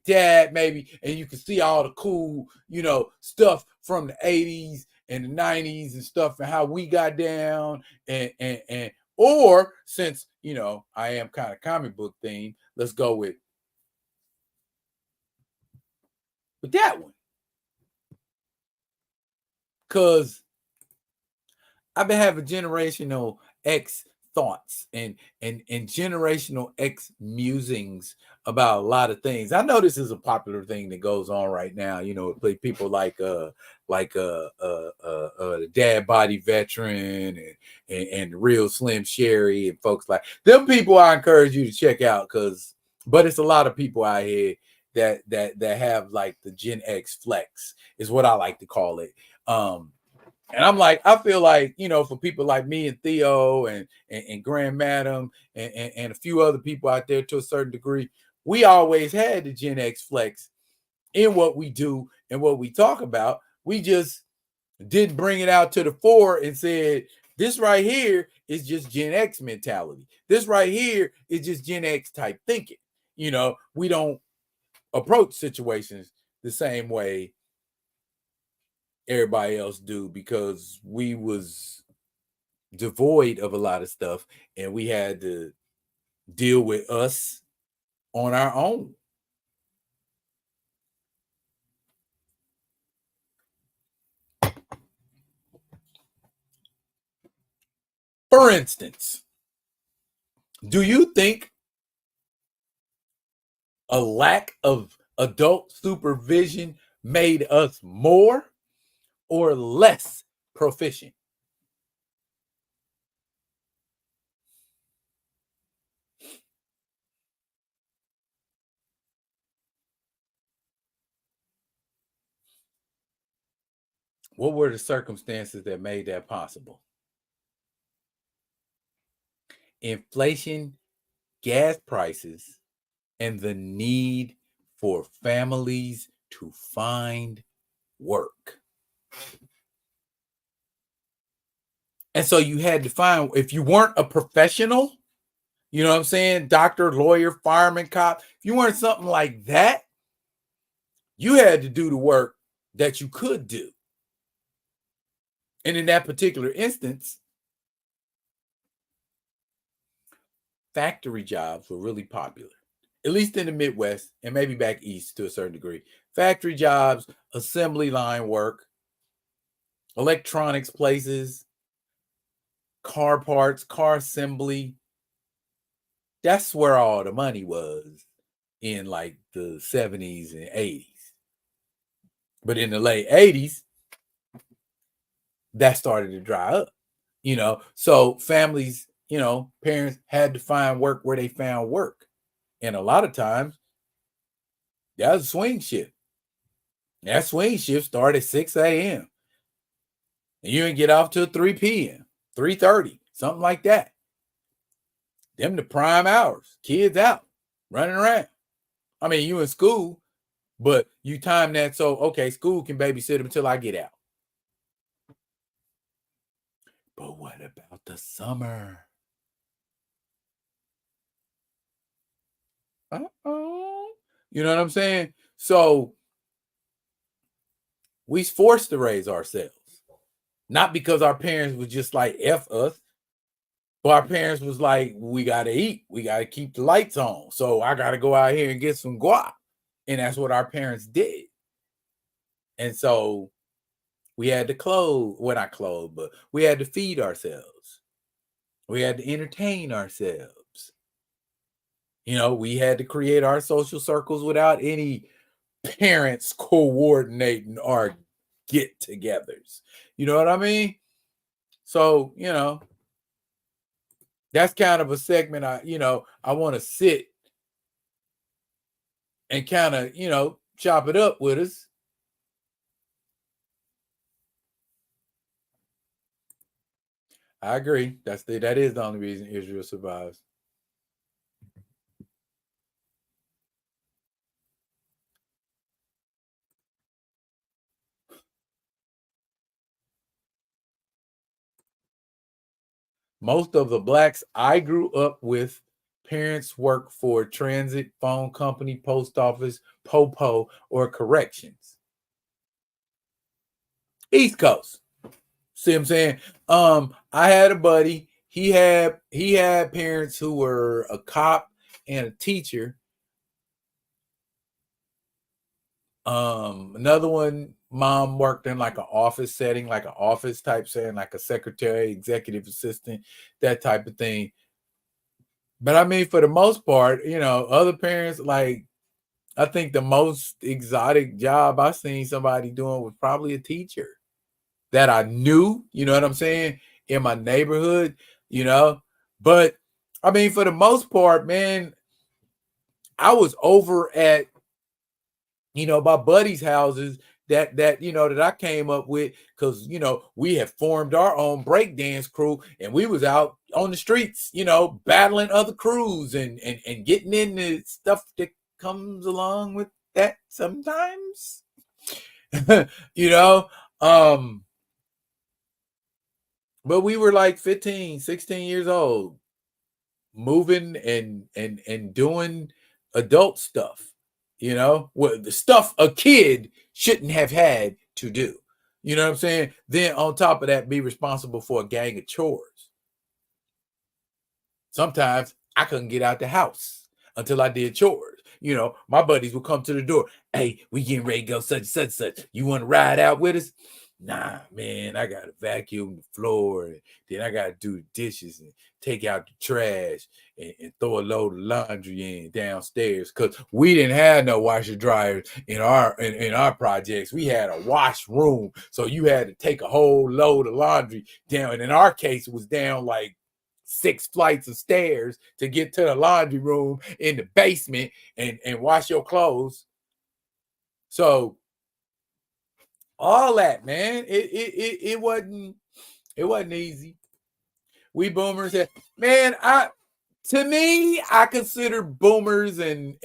that maybe, and you can see all the cool, stuff from the 80s and the 90s and stuff and how we got down and or since I am kind of comic book themed, let's go with that one. Because I've been having generational X thoughts and generational X musings about a lot of things. I know this is a popular thing that goes on right now. People like the Dad Body Veteran and the Real Slim Sherry and folks like them. People I encourage you to check out but it's a lot of people out here that have like the Gen X flex is what I like to call it. And I'm like, I feel like, for people like me and Theo and Grand Madam and a few other people out there to a certain degree, we always had the Gen X flex in what we do and what we talk about. We just didn't bring it out to the fore and said, this right here is just Gen X mentality. This right here is just Gen X type thinking. We don't approach situations the same way everybody else do because we was devoid of a lot of stuff and we had to deal with us on our own. For instance, do you think a lack of adult supervision made us more or less proficient? What were the circumstances that made that possible? Inflation, gas prices, and the need for families to find work. And so you had to find, if you weren't a professional, you know what I'm saying? Doctor, lawyer, fireman, cop, if you weren't something like that, you had to do the work that you could do. And in that particular instance, factory jobs were really popular, at least in the Midwest and maybe back east to a certain degree. Factory jobs, assembly line work, electronics places, car parts, car assembly. That's where all the money was in like the 70s and 80s. But in the late 80s, that started to dry up, So families, parents had to find work where they found work. And a lot of times, that was a swing shift. That swing shift started at 6 a.m. And you didn't get off till 3 p.m., 3:30, something like that. Them the prime hours. Kids out, running around. I mean, you in school, but you time that so, okay, school can babysit them until I get out. But what about the summer? Uh-oh. You know what I'm saying? So we forced to raise ourselves. Not because our parents was just like F us, but our parents was like, we gotta eat, we gotta keep the lights on. So I gotta go out here and get some guap. And that's what our parents did. And so we had to not clothe, but we had to feed ourselves. We had to entertain ourselves. We had to create our social circles without any parents coordinating our get-togethers. You know what I mean? So, that's kind of a segment I want to sit and kind of, chop it up with us. I agree. That is the only reason Israel survives. Most of the blacks I grew up with, parents work for transit, phone company, post office, popo, or corrections. East Coast. See what I'm saying? I had a buddy. He had parents who were a cop and a teacher. Another one, mom worked in like an office setting, like an office type setting, like a secretary, executive assistant, that type of thing. But I mean, for the most part, other parents, like, I think the most exotic job I seen somebody doing was probably a teacher that I knew, you know what I'm saying, in my neighborhood, But I mean, for the most part, man, I was over at, my buddies' houses that I came up with, because we had formed our own breakdance crew, and we was out on the streets, battling other crews and getting into stuff that comes along with that sometimes. But we were like 15, 16 years old, moving and doing adult stuff, the stuff a kid shouldn't have had to do. You know what I'm saying? Then on top of that, be responsible for a gang of chores. Sometimes I couldn't get out the house until I did chores. My buddies would come to the door. Hey, we getting ready to go such and such. You want to ride out with us? Nah, man, I got to vacuum the floor. And then I got to do the dishes and take out the trash and throw a load of laundry in downstairs, because we didn't have no washer dryers in our projects. We had a wash room. So you had to take a whole load of laundry down. And in our case, it was down like 6 flights of stairs to get to the laundry room in the basement and wash your clothes. So all that, man, it wasn't easy. We boomers had, man, to me, I consider boomers and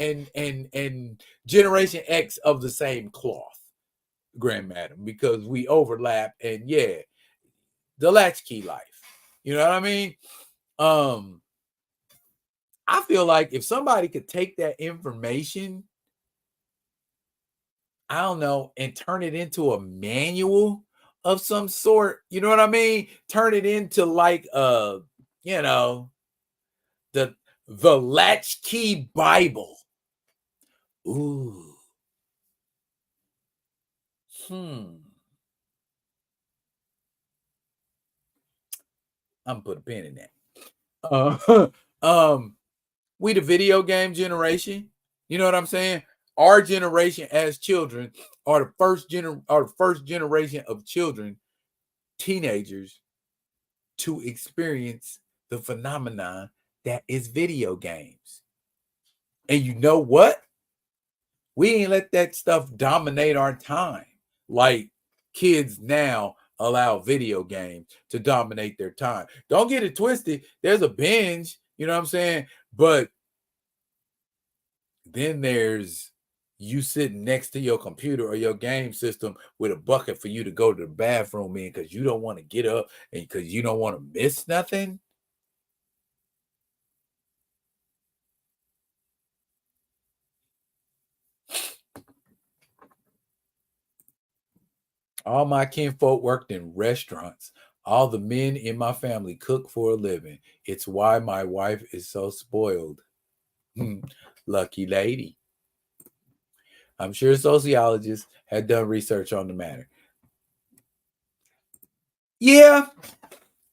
Generation X of the same cloth, grandmadam, because we overlap. And yeah, the latchkey life. You know what I mean? I feel like if somebody could take that information, I don't know, and turn it into a manual of some sort. You know what I mean? Turn it into like you know, the latchkey Bible. Ooh. I'm gonna put a pin in that. We the video game generation. You know what I'm saying? Our generation as children are the first generation of children, teenagers, to experience the phenomenon that is video games. And you know what? We ain't let that stuff dominate our time. Like kids now allow video games to dominate their time. Don't get it twisted. There's a binge, you know what I'm saying? But then there's you sitting next to your computer or your game system with a bucket for you to go to the bathroom in because you don't want to get up and because you don't want to miss nothing. All my kinfolk worked in restaurants. All the men in my family cook for a living. It's why my wife is so spoiled. Lucky lady. I'm sure sociologists had done research on the matter. Yeah.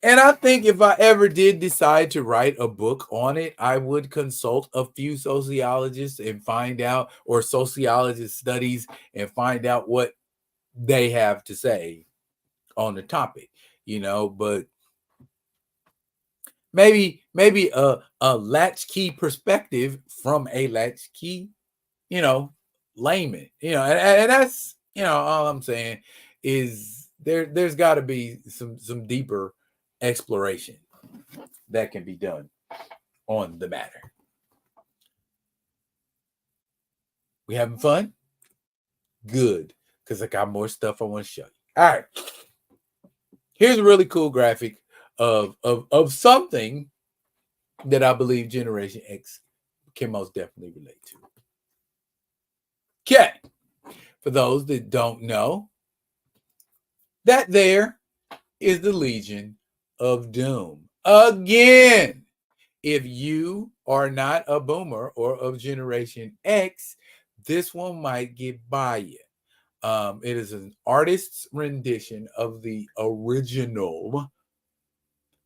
And I think if I ever did decide to write a book on it, I would consult a few sociologists and find out, or sociologist studies and find out what they have to say on the topic, you know, but maybe a latchkey perspective from a latchkey, you know, layman, you know, and that's, you know, all I'm saying is there's got to be some deeper exploration that can be done on the matter. We having fun? Good, because I got more stuff I want to show you. All right. Here's a really cool graphic of something that I believe Generation X can most definitely relate to. Okay. For those that don't know, that there is the Legion of Doom. Again, if you are not a boomer or of Generation X, this one might get by you. It is an artist's rendition of the original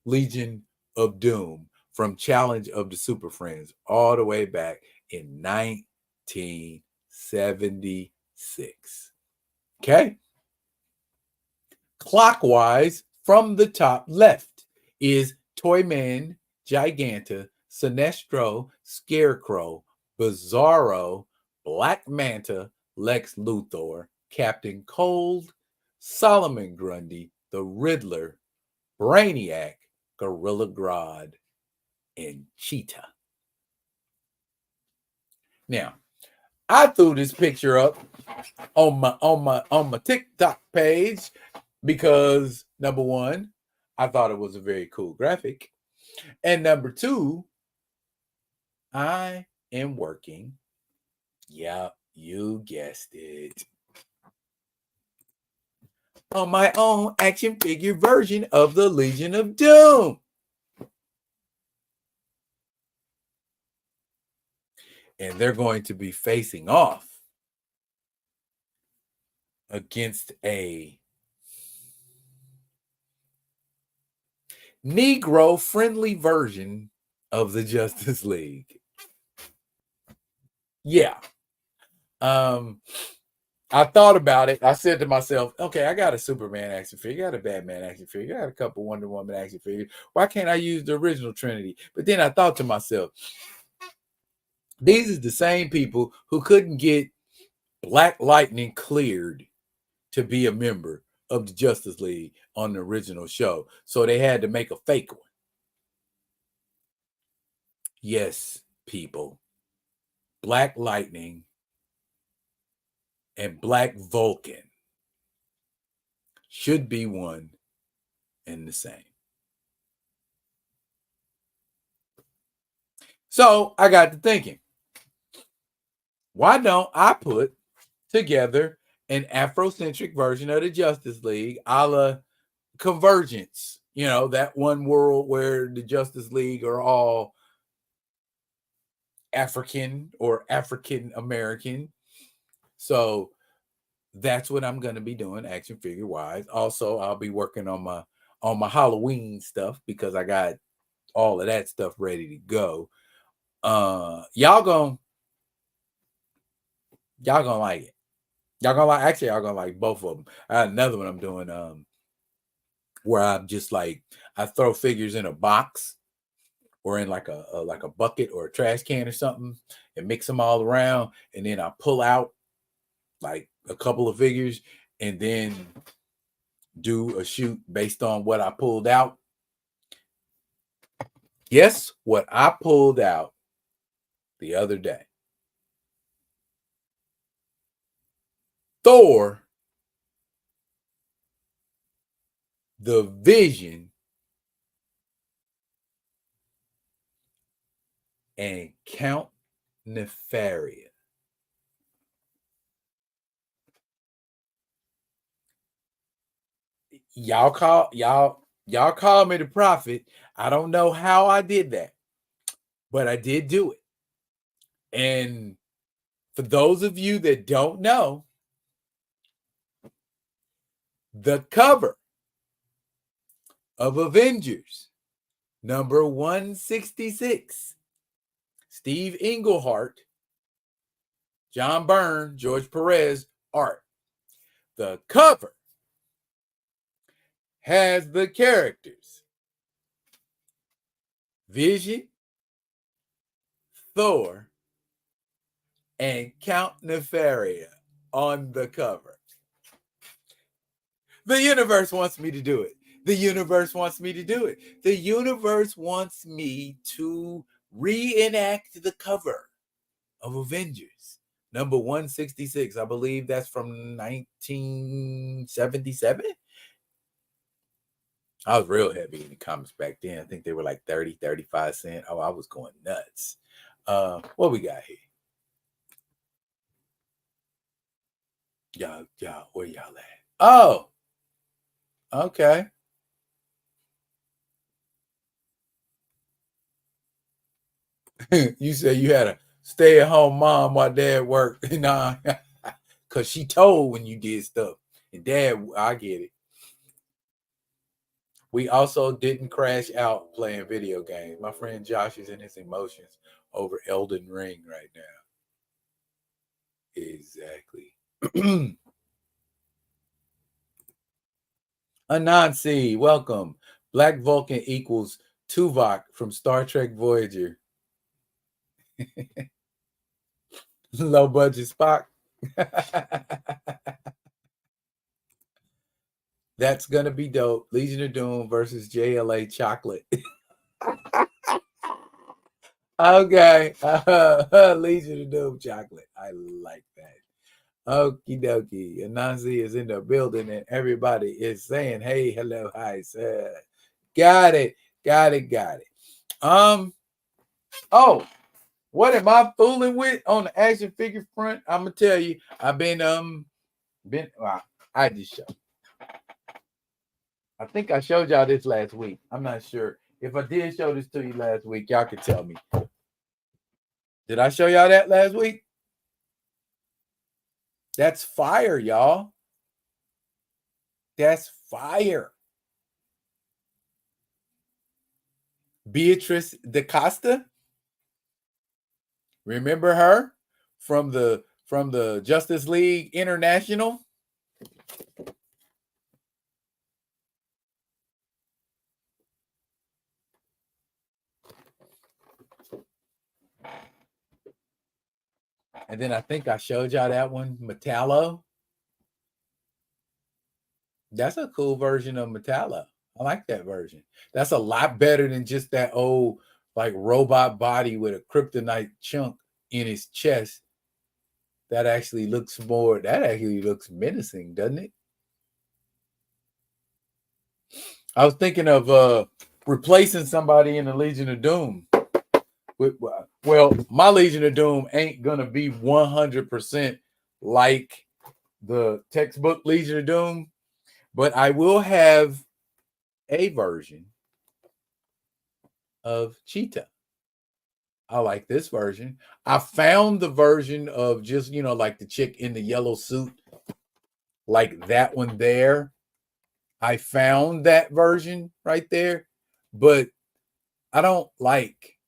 Legion of Doom from Challenge of the Super Friends all the way back in 1976. Okay? Clockwise from the top left is Toyman, Giganta, Sinestro, Scarecrow, Bizarro, Black Manta, Lex Luthor, Captain Cold, Solomon Grundy, the Riddler, Brainiac, Gorilla Grodd, and Cheetah. Now, I threw this picture up on my TikTok page because number one, I thought it was a very cool graphic. And number two, I am working. Yeah, you guessed it. On my own action figure version of the Legion of Doom. And they're going to be facing off against a Negro-friendly version of the Justice League. Yeah. I thought about it. I said to myself, okay, I got a Superman action figure, I got a Batman action figure, I got a couple Wonder Woman action figures. Why can't I use the original Trinity? But then I thought to myself, these are the same people who couldn't get Black Lightning cleared to be a member of the Justice League on the original show. So they had to make a fake one. Yes, people. Black Lightning and Black Vulcan should be one and the same. So I got to thinking, why don't I put together an Afrocentric version of the Justice League, a la Convergence. You know, that one world where the Justice League are all African or African American. So that's what I'm going to be doing action figure wise. Also, I'll be working on my Halloween stuff because I got all of that stuff ready to go. Y'all gonna like it. Y'all gonna like both of them. I got another one I'm doing where I'm just like I throw figures in a box or in like a bucket or a trash can or something and mix them all around, and then I pull out like a couple of figures and then do a shoot based on what I pulled out. Guess what I pulled out the other day? Thor, the Vision, and Count Nefaria. Y'all call me the prophet. I don't know how I did that, but I did do it. And for those of you that don't know, the cover of Avengers number 166, Steve Englehart, John Byrne, George Perez art. The cover has the characters Vision, Thor, and Count Nefaria on the cover. The universe wants me to do it. The universe wants me to do it. The universe wants me to reenact the cover of Avengers number 166. I believe that's from 1977. I was real heavy in the comics back then. I think they were like 30, 35 cents. Oh, I was going nuts. What we got here? Y'all, where y'all at? Oh, okay. You said you had a stay-at-home mom while dad worked. Nah, because she told when you did stuff. And dad, I get it. We also didn't crash out playing video games. My friend Josh is in his emotions over Elden Ring right now. Exactly. Anansi, welcome. Black Vulcan equals Tuvok from Star Trek Voyager. Low budget Spock. That's gonna be dope. Legion of Doom versus JLA Chocolate. Okay. Legion of Doom Chocolate. I like that. Okie dokie. Anansi is in the building and everybody is saying, hey, hello, hi, sir. Got it. Oh, what am I fooling with on the action figure front? I'm gonna tell you, I've been I just showed. I think I showed y'all this last week. I'm not sure. If I did show this to you last week, y'all can tell me. Did I show y'all that last week? That's fire, y'all. That's fire. Beatrice DaCosta. Remember her from the Justice League International? And then I think I showed y'all that one, Metallo. That's a cool version of Metallo. I like that version. That's a lot better than just that old like robot body with a kryptonite chunk in his chest. That actually looks menacing, doesn't it? I was thinking of replacing somebody in the Legion of Doom. Well, my Legion of Doom ain't gonna be 100% like the textbook Legion of Doom, but I will have a version of Cheetah. I like this version. I found the version of just, like the chick in the yellow suit, like that one there. I found that version right there, but I don't like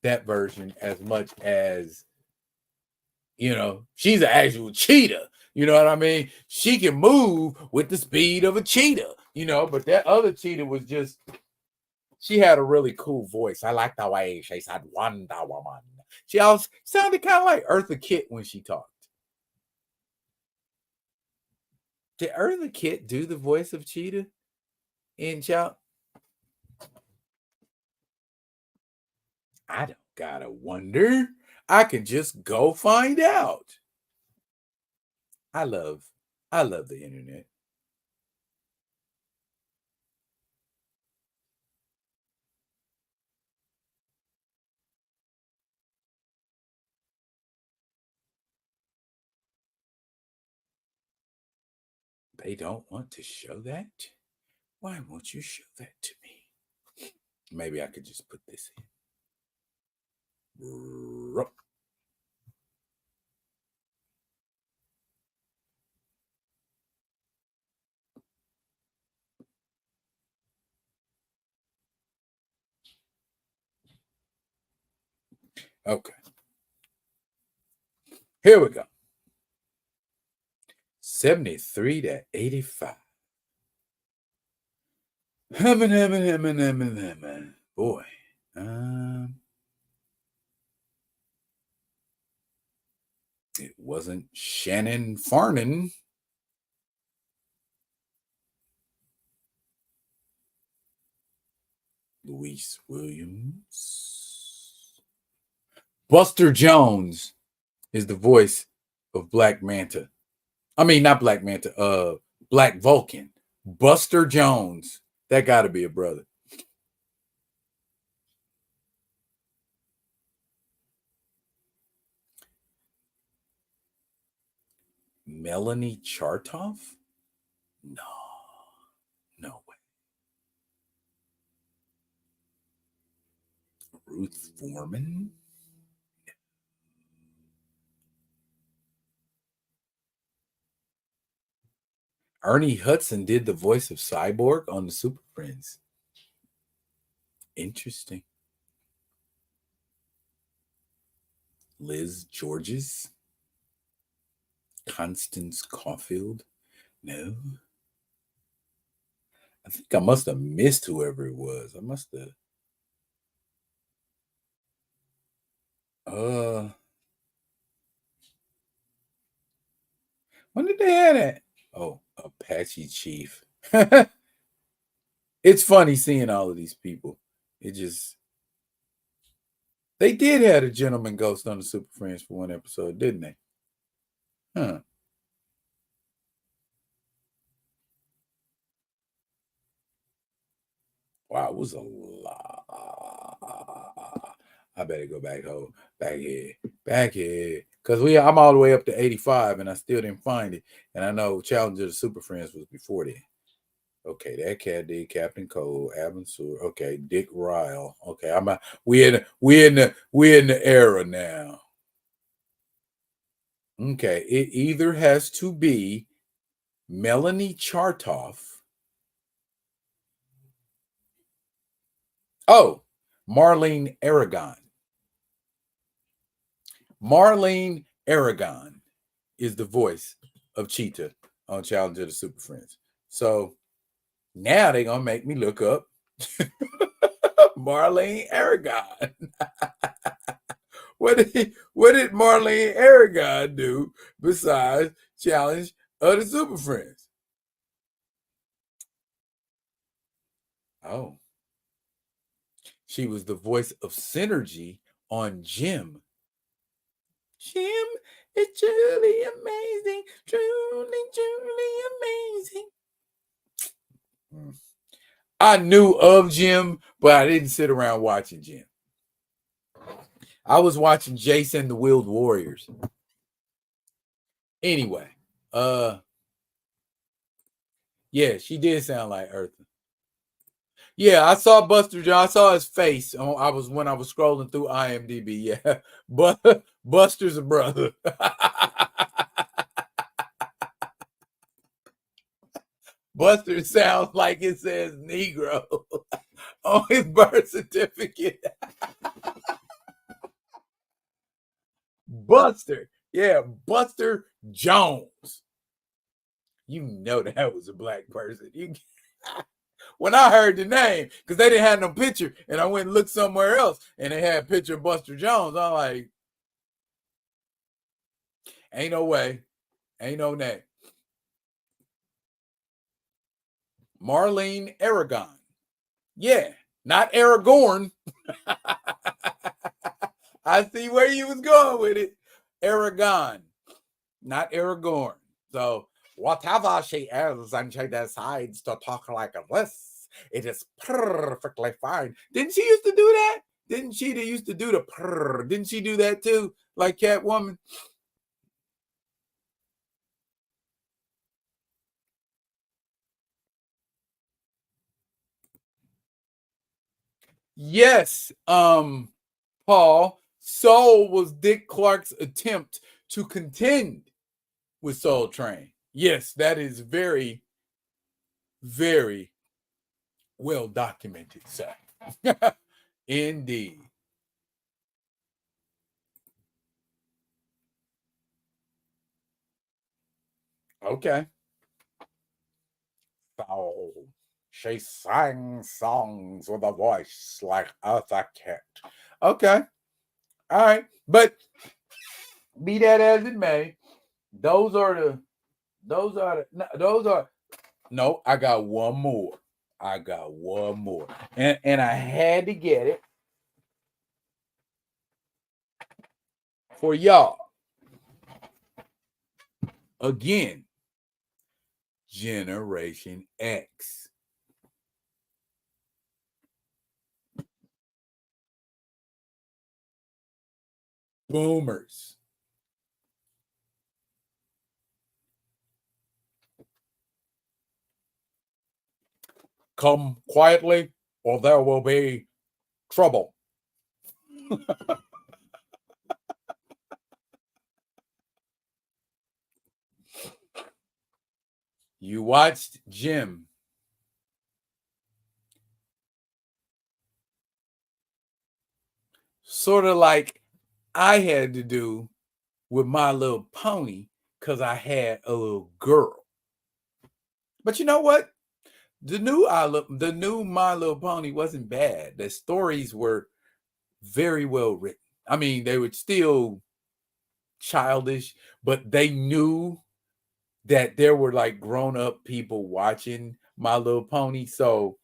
that version as much as, she's an actual cheetah. You know what I mean? She can move with the speed of a cheetah, but that other cheetah was just, she had a really cool voice. I like the way she said Wonder Woman. She also sounded kind of like Eartha Kitt when she talked. Did Eartha Kitt do the voice of Cheetah in Child? I don't gotta wonder. I can just go find out. I love the internet. They don't want to show that? Why won't you show that to me? Maybe I could just put this in. Okay. Here we go. 73 to 85. Boy. It wasn't Shannon Farnan. Luis Williams. Buster Jones is the voice of Black Manta. I mean, not Black Manta, Black Vulcan. Buster Jones. That got to be a brother. Melanie Chartoff? No way. Ruth Foreman? Ernie Hudson did the voice of Cyborg on the Super Friends. Interesting. Liz Georges? Constance Caulfield? No. I think I must have missed whoever it was. I must have. When did they have that? Oh, Apache Chief. It's funny seeing all of these people. It just. They did have a gentleman ghost on the Super Friends for one episode, didn't they? Huh. Wow, it was a lot. I better go back home, back here. Because I'm all the way up to 85 and I still didn't find it. And I know Challenger of the Super Friends was before then. Okay, that cat did Captain Cole, Abin Sur. Okay, Dick Ryle. Okay, we're in the era now. Okay, it either has to be Melanie Chartoff. Oh, Marlene Aragon. Marlene Aragon is the voice of Cheetah on Challenger of the Super Friends. So now they're going to make me look up Marlene Aragon. What did Marlene Aragon do besides Challenge of the Super Friends? Oh. She was the voice of Synergy on Jim. Jim is truly amazing. Truly amazing. I knew of Jim, but I didn't sit around watching Jim. I was watching Jason the Wheeled Warriors. Anyway, Yeah, she did sound like Eartha. Yeah, I saw Buster John. I saw his face. When I was scrolling through IMDb. Yeah, but Buster's a brother. Buster sounds like it says Negro on his birth certificate. Buster. Yeah, Buster Jones. You know that was a black person. When I heard the name, because they didn't have no picture, and I went and looked somewhere else, and they had a picture of Buster Jones. I'm like, ain't no way. Ain't no name. Marlene Aragon. Yeah, not Aragorn. I see where you was going with it. Aragon, not Aragorn. So whatever she is, and she decides to talk like this, it is perfectly fine. Didn't she used to do that? Didn't she used to do the purr? Didn't she do that too, like Catwoman? Yes, Paul. Soul was Dick Clark's attempt to contend with Soul Train. Yes, that is very, very well documented, sir. Indeed. Okay. So she sang songs with a voice like Eartha Kitt. Okay. All right. But be that as it may, those are no, I got one more. And I had to get it for y'all. Again, Generation X. Boomers. Come quietly, or there will be trouble. You watched Jim. Sort of like I had to do with My Little Pony because I had a little girl. But you know what? The new My Little Pony wasn't bad. The stories were very well written. I mean, they were still childish, but they knew that there were like grown-up people watching My Little Pony. So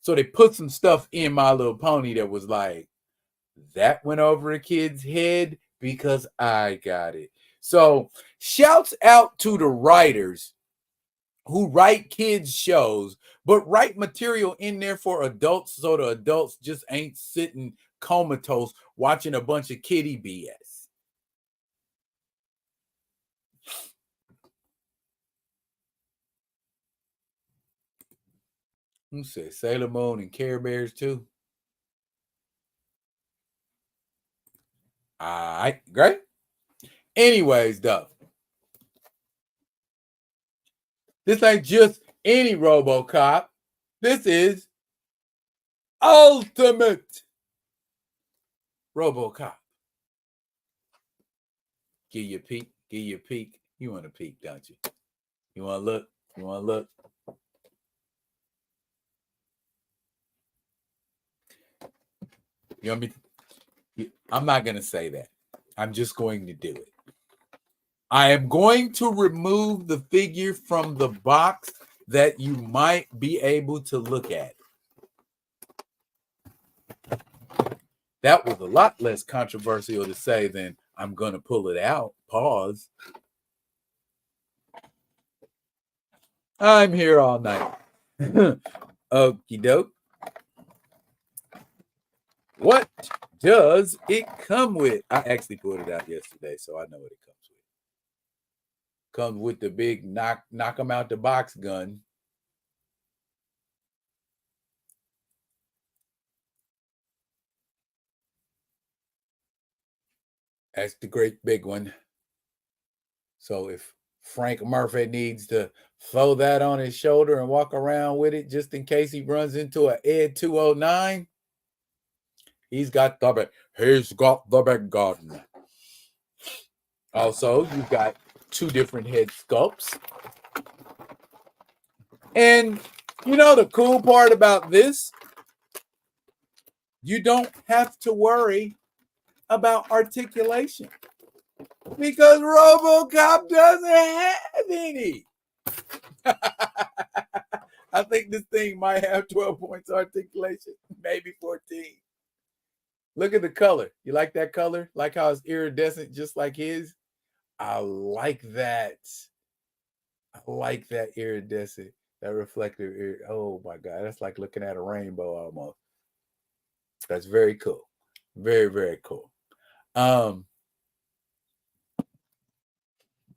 they put some stuff in My Little Pony that was like, that went over a kid's head because I got it. So shouts out to the writers who write kids shows, but write material in there for adults so the adults just ain't sitting comatose watching a bunch of kiddie BS. Who said Sailor Moon and Care Bears too? All right, great. Anyways, though, this ain't just any RoboCop. This is Ultimate RoboCop. Give you a peek. Give you a peek. You want a peek, don't you? You want to look? You want to look? You want me? I'm not going to say that. I'm just going to do it. I am going to remove the figure from the box that you might be able to look at. That was a lot less controversial to say than I'm going to pull it out. Pause. I'm here all night. Okie doke. What does it come with? I actually put it out yesterday, so I know what it comes with. Comes with the big knock them out the box gun. That's the great big one. So if Frank Murphy needs to throw that on his shoulder and walk around with it just in case he runs into an Ed 209, he's got the big gun. Also, you've got two different head sculpts. And you know the cool part about this? You don't have to worry about articulation because RoboCop doesn't have any. I think this thing might have 12 points articulation, maybe 14. Look at the color. You like that color? Like how it's iridescent just like his? I like that. I like that iridescent, that reflective. Oh my God, that's like looking at a rainbow almost. That's very cool. Very, very cool.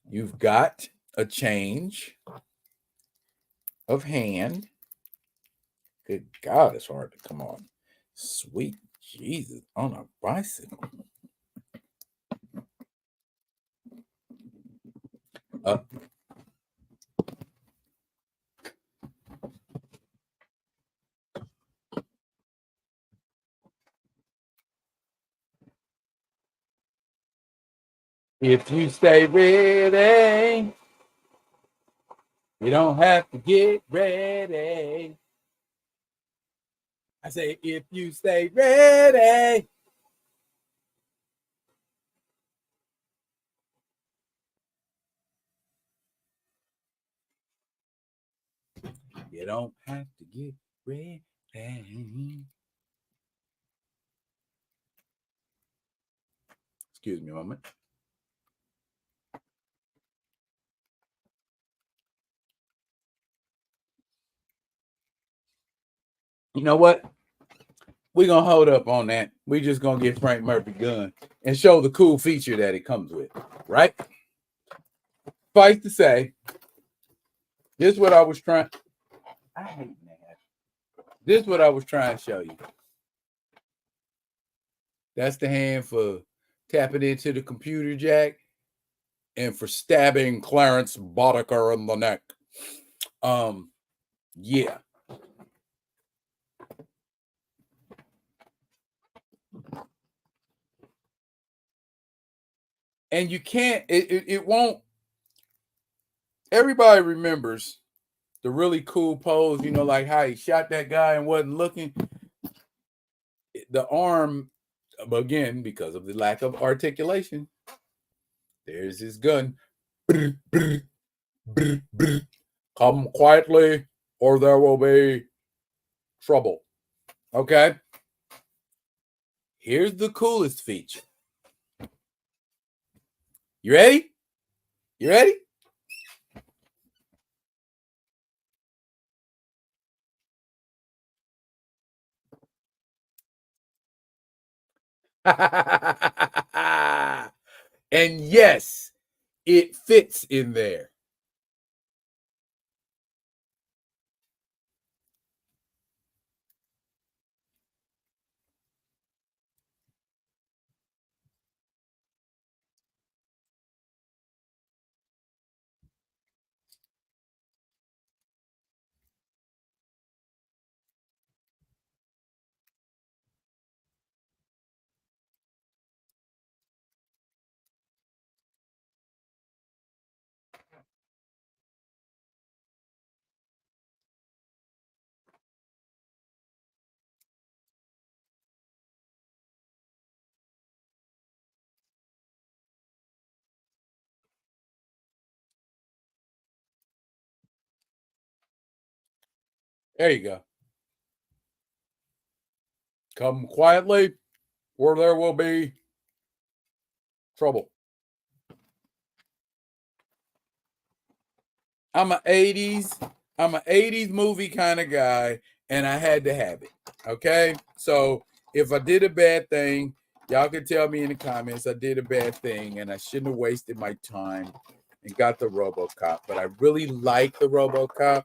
You've got a change of hand. Good God, it's hard to come on. Sweet Jesus, on a bicycle. If you stay ready, you don't have to get ready. I say, if you stay ready. You don't have to get ready. Excuse me a moment. You know what? We're going to hold up on that. We're just going to get Frank Murphy gun and show the cool feature that it comes with, right? Suffice to say, this is what I was trying. I hate that. This is what I was trying to show you. That's the hand for tapping into the computer jack and for stabbing Clarence Boddicker in the neck. Yeah. And you can't, it won't. Everybody remembers the really cool pose, you know, like how he shot that guy and wasn't looking. The arm, again, because of the lack of articulation, there's his gun. Come quietly, or there will be trouble. Okay? Here's the coolest feature. You ready? You ready? And yes, it fits in there. There you go. Come quietly, or there will be trouble. I'm an 80s movie kind of guy, and I had to have it. Okay? So if I did a bad thing, y'all can tell me in the comments I did a bad thing and I shouldn't have wasted my time and got the RoboCop, but I really like the RoboCop.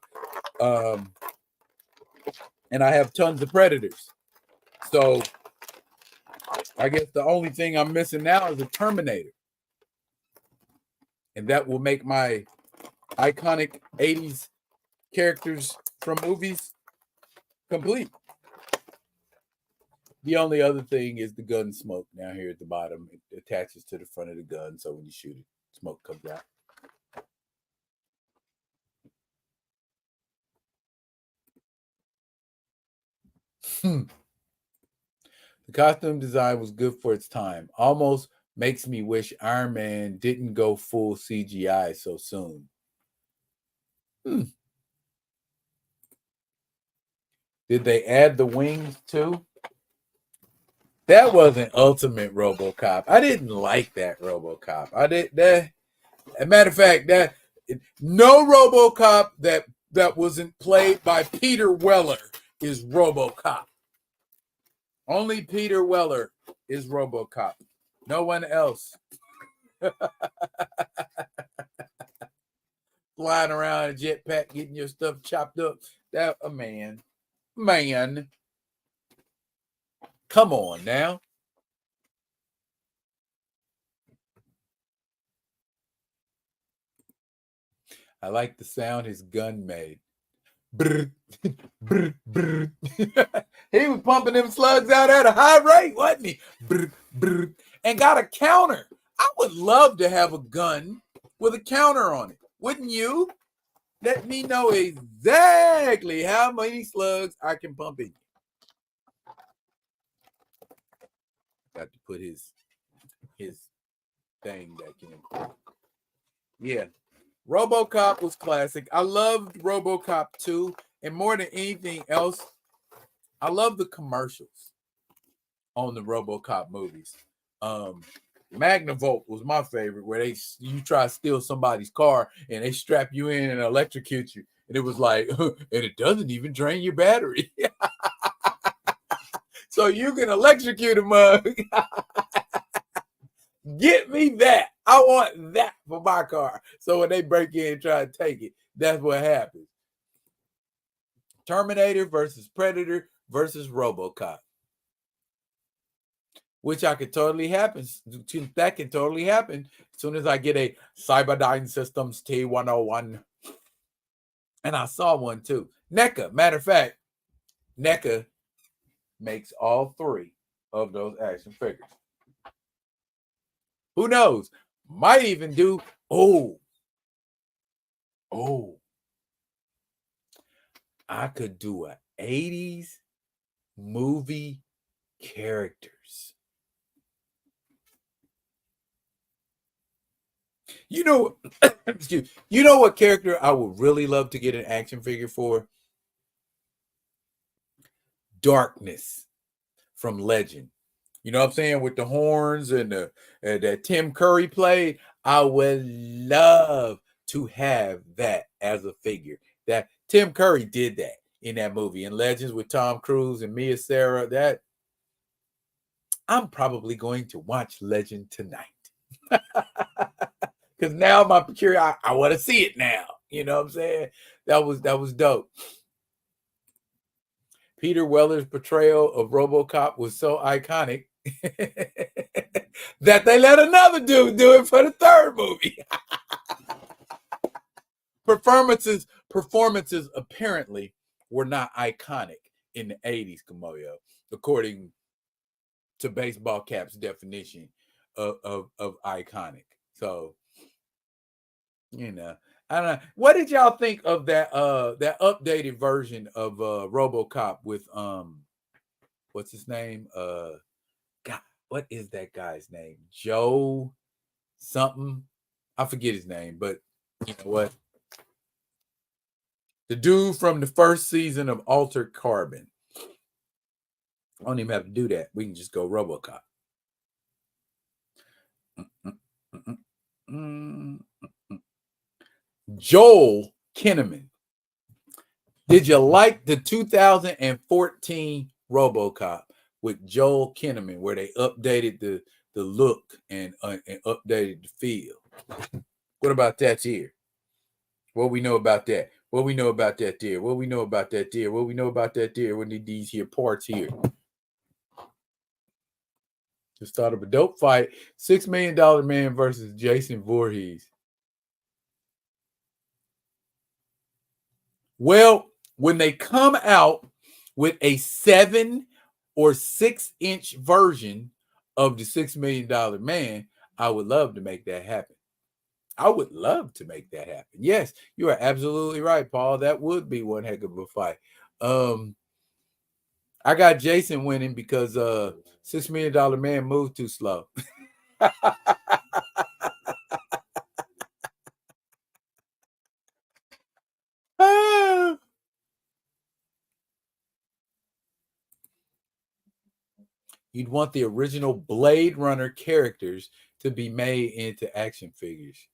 And I have tons of Predators. So I guess the only thing I'm missing now is a Terminator. And that will make my iconic 80s characters from movies complete. The only other thing is the gun smoke down here at the bottom. It attaches to the front of the gun, so when you shoot it, smoke comes out. The costume design was good for its time. Almost makes me wish Iron Man didn't go full CGI so soon. Did they add the wings too? That wasn't Ultimate RoboCop. I didn't like that RoboCop. I did that. As a matter of fact, that no RoboCop that wasn't played by Peter Weller is RoboCop. Only Peter Weller is RoboCop. No one else. Flying around a jetpack, getting your stuff chopped up. That a man. Come on now. I like the sound his gun made. Brr, brr, brr. He was pumping them slugs out at a high rate, wasn't he? Brr, brr. And got a counter. I would love to have a gun with a counter on it. Wouldn't you? Let me know exactly how many slugs I can pump in. Got to put his thing back in. Yeah. RoboCop was classic. I loved RoboCop 2, and more than anything else, I love the commercials on the RoboCop movies. Magnavolt was my favorite, where you try to steal somebody's car and they strap you in and electrocute you, and it was like, and it doesn't even drain your battery. So you can electrocute a mug. Get me that. I want that for my car. So when they break in and try to take it, that's what happens. Terminator versus Predator versus RoboCop. Which I could totally happen. That can totally happen as soon as I get a Cyberdyne Systems T101. And I saw one too. NECA. Matter of fact, NECA makes all three of those action figures. Who knows? Might even do, I could do an 80s movie characters. You know, you know what character I would really love to get an action figure for? Darkness from Legend. You know what I'm saying? With the horns and that Tim Curry played. I would love to have that as a figure. That Tim Curry did that in that movie in Legends with Tom Cruise and Mia Sara. That I'm probably going to watch Legend tonight. Because now my curiosity, I want to see it now. You know what I'm saying? That was dope. Peter Weller's portrayal of RoboCop was so iconic that they let another dude do it for the third movie. Performances apparently were not iconic in the 80s, Kamoyo, according to Baseball Cap's definition of iconic. So, you know, I don't know. What did y'all think of that updated version of RoboCop with what's his name? God, what is that guy's name? Joe something. I forget his name, but you know what? The dude from the first season of Altered Carbon. I don't even have to do that. We can just go RoboCop. Joel Kinnaman. Did you like the 2014 RoboCop with Joel Kinnaman, where they updated the look and updated the feel? What about that here? What we know about that? What we know about that there? What we know about that there? What we know about that there? What need these here parts here? The start of a dope fight. $6 million man versus Jason Voorhees. Well, when they come out with a 7 or 6-inch version of the $6 million man, I would love to make that happen. I would love to make that happen. Yes, you are absolutely right, Paul. That would be one heck of a fight. I got Jason winning because $6 million man moved too slow. You'd want the original Blade Runner characters to be made into action figures.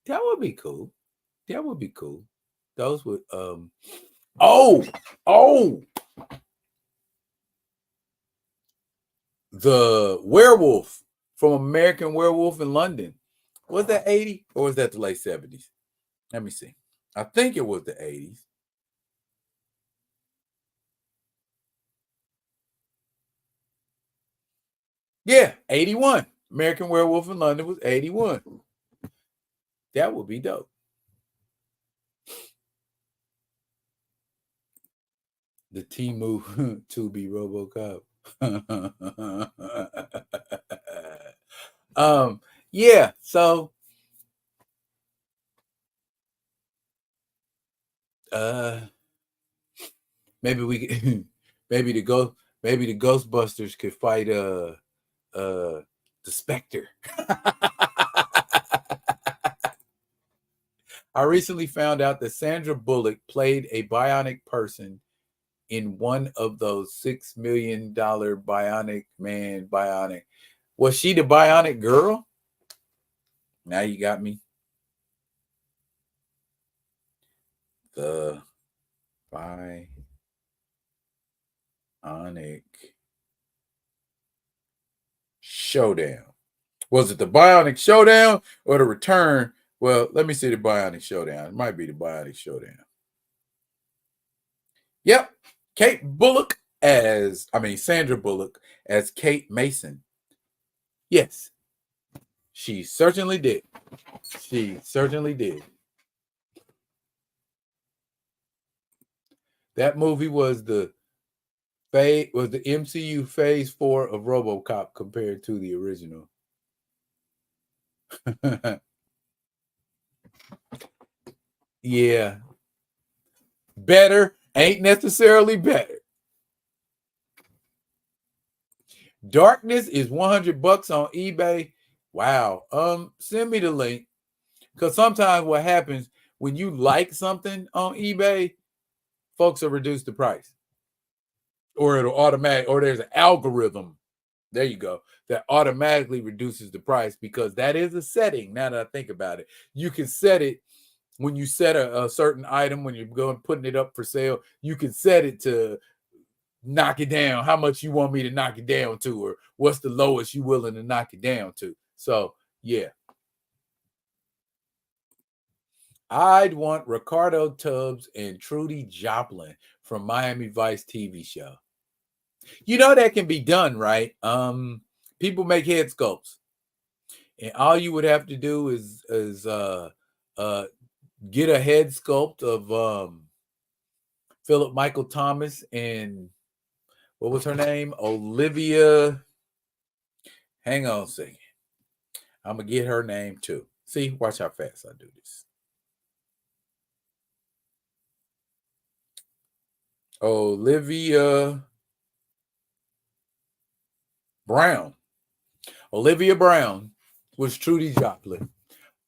That would be cool. That would be cool. Those would oh the werewolf from American Werewolf in London. Was that 80 or was that the late 70s? Let me see. I think it was the 80s. Yeah, 81. American Werewolf in London was 81. That would be dope. The Temu to be RoboCop. Yeah, so maybe we maybe the Ghostbusters could fight the Spectre. I recently found out that Sandra Bullock played a bionic person in one of those $6 million bionic man bionic. Was she the bionic girl? Now you got me. The bionic Showdown. Was it the Bionic Showdown or the Return? Well, let me see the Bionic Showdown. It might be the Bionic Showdown. Yep. Sandra Bullock as Kate Mason. Yes. She certainly did. She certainly did. That movie was the MCU Phase 4 of RoboCop compared to the original. Yeah. Better ain't necessarily better. Darkness is $100 on eBay. Wow. Send me the link. Because sometimes what happens when you like something on eBay, folks will reduce the price. Or it'll or there's an algorithm. There you go. That automatically reduces the price because that is a setting. Now that I think about it, you can set it when you set a certain item, when you're going putting it up for sale, you can set it to knock it down, how much you want me to knock it down to, or what's the lowest you willing to knock it down to. So, yeah. I'd want Ricardo Tubbs and Trudy Joplin from Miami Vice TV show. You know that can be done, right? People make head sculpts. And all you would have to do is get a head sculpt of Philip Michael Thomas and what was her name? Olivia. Hang on a second. I'm going to get her name too. See, watch how fast I do this. Olivia Brown. Olivia Brown was Trudy Joplin.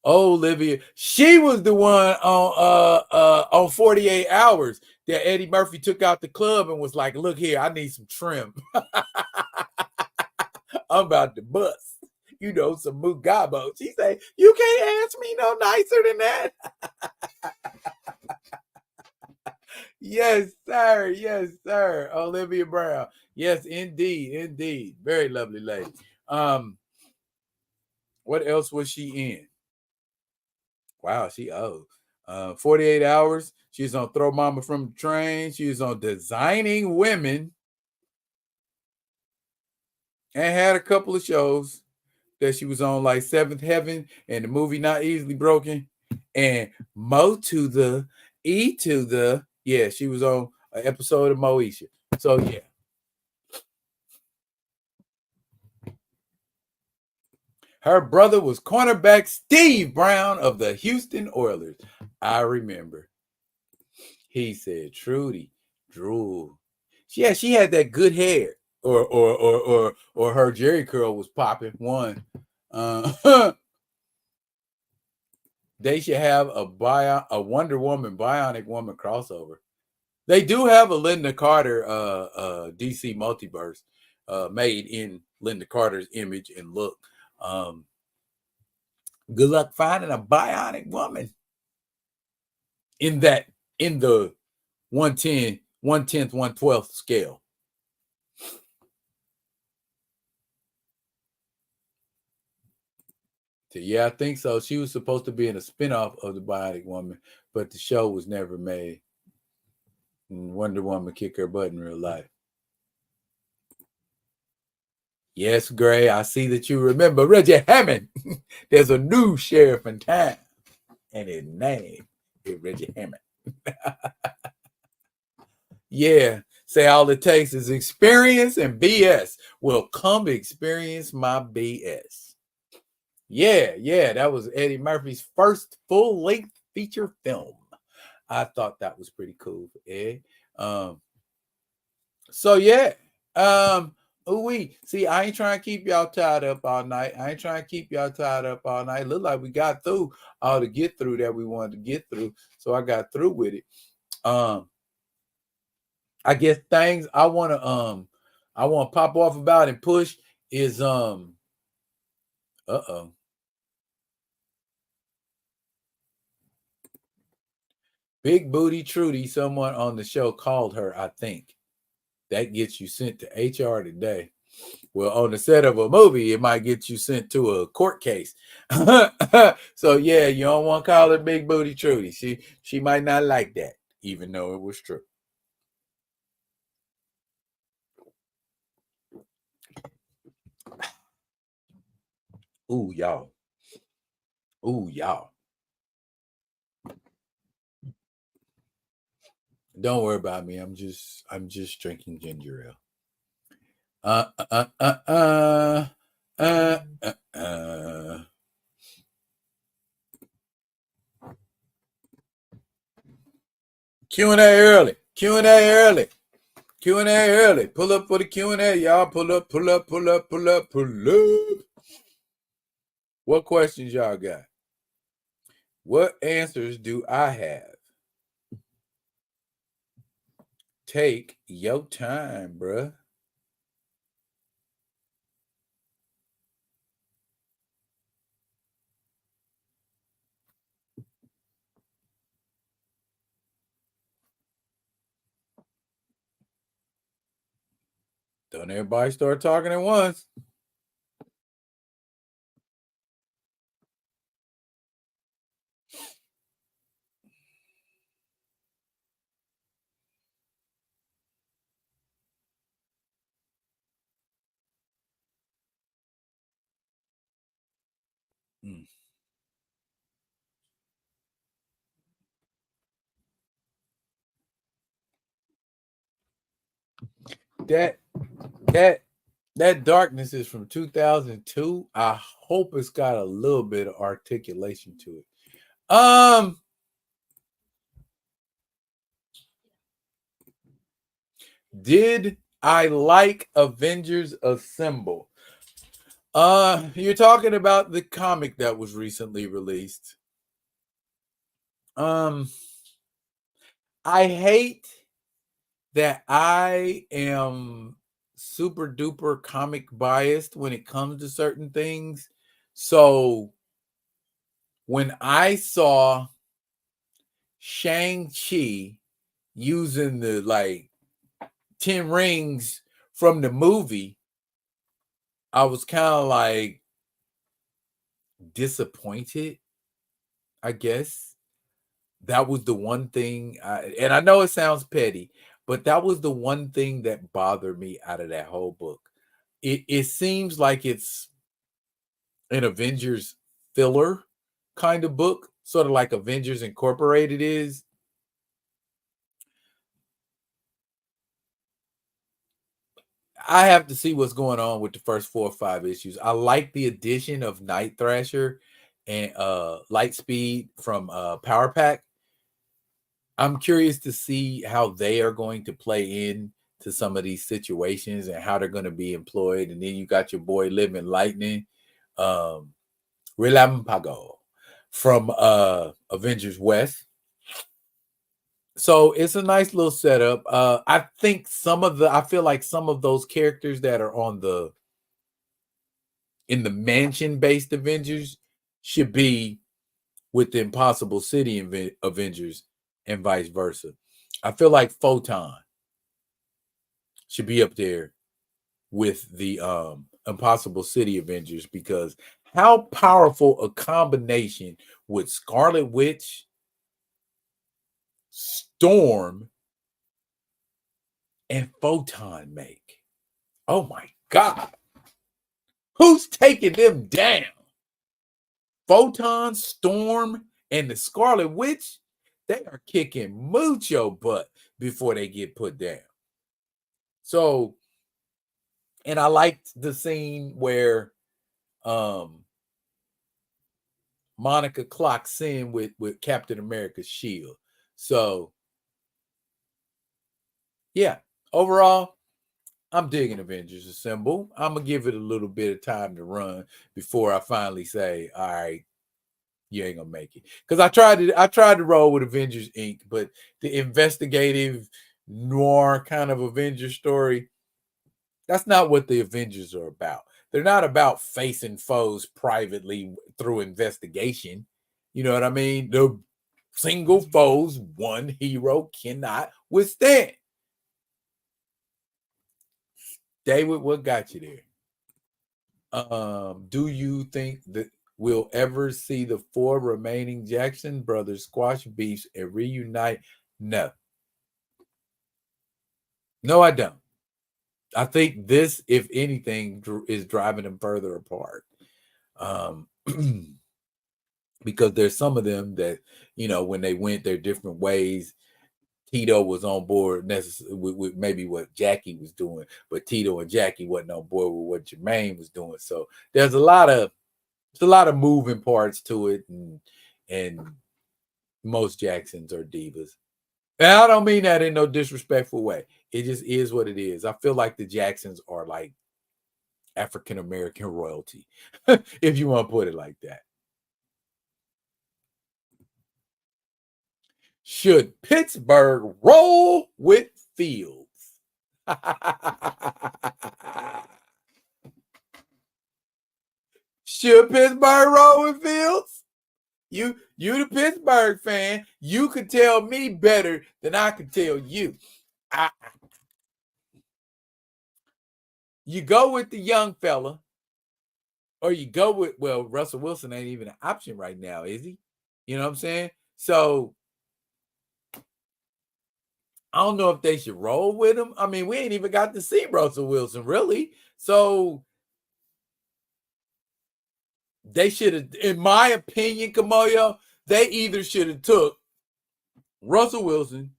Olivia, she was the one on 48 Hours that Eddie Murphy took out the club and was like, look here, I need some trim. I'm about to bust. You know, some mugabo. She said, you can't ask me no nicer than that. Yes, sir. Yes, sir. Olivia Brown. Yes, indeed. Indeed. Very lovely lady. What else was she in? Wow, she 48 hours. She's on Throw Mama from the Train. She was on Designing Women and had a couple of shows that she was on, like Seventh Heaven and the movie Not Easily Broken and Mo to the E to the. Yeah, she was on an episode of Moesha. So, yeah. Her brother was cornerback Steve Brown of the Houston Oilers. I remember. He said, Trudy, drool. Yeah, she had that good hair. Or her Jerry curl was popping. One. They should have a Wonder Woman, Bionic Woman crossover. They do have a Linda Carter DC multiverse made in Linda Carter's image and look. Good luck finding a Bionic Woman in the 110, 1/10, 1/12 scale. So, yeah, I think so. She was supposed to be in a spinoff of the Bionic Woman, but the show was never made. And Wonder Woman kick her butt in real life. Yes, Gray, I see that you remember Reggie Hammond. There's a new sheriff in town, and his name is Reggie Hammond. Yeah, say all it takes is experience and BS. Well, come experience my BS. Yeah, that was Eddie Murphy's first full-length feature film. I thought that was pretty cool, Ed. So yeah. See, I ain't trying to keep y'all tied up all night. Look like we got through all the get through that we wanted to get through. So I got through with it. I guess things I wanna pop off about and push is Big Booty Trudy, someone on the show called her, I think. That gets you sent to HR today. Well, on the set of a movie, it might get you sent to a court case. So yeah, you don't want to call her Big Booty Trudy. She might not like that, even though it was true. Ooh, y'all. Don't worry about me. I'm just drinking ginger ale. Q&A early. Pull up for the Q&A, y'all. Pull up. What questions y'all got? What answers do I have? Take your time, bruh. Don't everybody start talking at once. That darkness is from 2002. I hope it's got a little bit of articulation to it. Did I like Avengers Assemble? You're talking about the comic that was recently released. I hate that I am super duper comic biased when it comes to certain things. So when I saw Shang-Chi using the 10 rings from the movie, I was kind of like, disappointed, I guess. That was the one thing, and I know it sounds petty, but that was the one thing that bothered me out of that whole book. It seems like it's an Avengers filler kind of book, sort of like Avengers Incorporated is. I have to see what's going on with the first 4 or 5 issues. I like the addition of Night Thrasher and Lightspeed from Power Pack. I'm curious to see how they are going to play in to some of these situations and how they're going to be employed. And then you got your boy Living Lightning, Relampago from Avengers West. So it's a nice little setup. I think I feel like some of those characters that are in the mansion-based Avengers should be with the Impossible City Avengers and vice versa. I feel like Photon should be up there with the Impossible City Avengers, because how powerful a combination would Scarlet Witch, Storm, and Photon make? Oh my God. Who's taking them down? Photon, Storm, and the Scarlet Witch, they are kicking mucho butt before they get put down. So, and I liked the scene where Monica clocks in with Captain America's shield. So, yeah, overall, I'm digging Avengers Assemble. I'm going to give it a little bit of time to run before I finally say, all right, you ain't gonna make it. Because I tried to roll with Avengers Inc., but the investigative noir kind of Avengers story, that's not what the Avengers are about. They're not about facing foes privately through investigation. You know what I mean? The single foes one hero cannot withstand. David, what got you there? Do you think that we'll ever see the 4 remaining Jackson brothers squash beefs and reunite? No. No, I don't. I think this, if anything, is driving them further apart. Because there's some of them that, when they went their different ways, Tito was on board with maybe what Jackie was doing, but Tito and Jackie wasn't on board with what Jermaine was doing. So there's a lot of moving parts to it, and most Jacksons are divas. And I don't mean that in no disrespectful way. It just is what it is. I feel like the Jacksons are like African American royalty, if you want to put it like that. Should Pittsburgh roll with Fields? Should Pittsburgh roll with Fields? You the Pittsburgh fan, you could tell me better than I could tell you. You go with the young fella, or you go with, Russell Wilson ain't even an option right now, is he? You know what I'm saying? So I don't know if they should roll with him. I mean, we ain't even got to see Russell Wilson, really. So they should have, in my opinion, Kamoyo, they either should have took Russell Wilson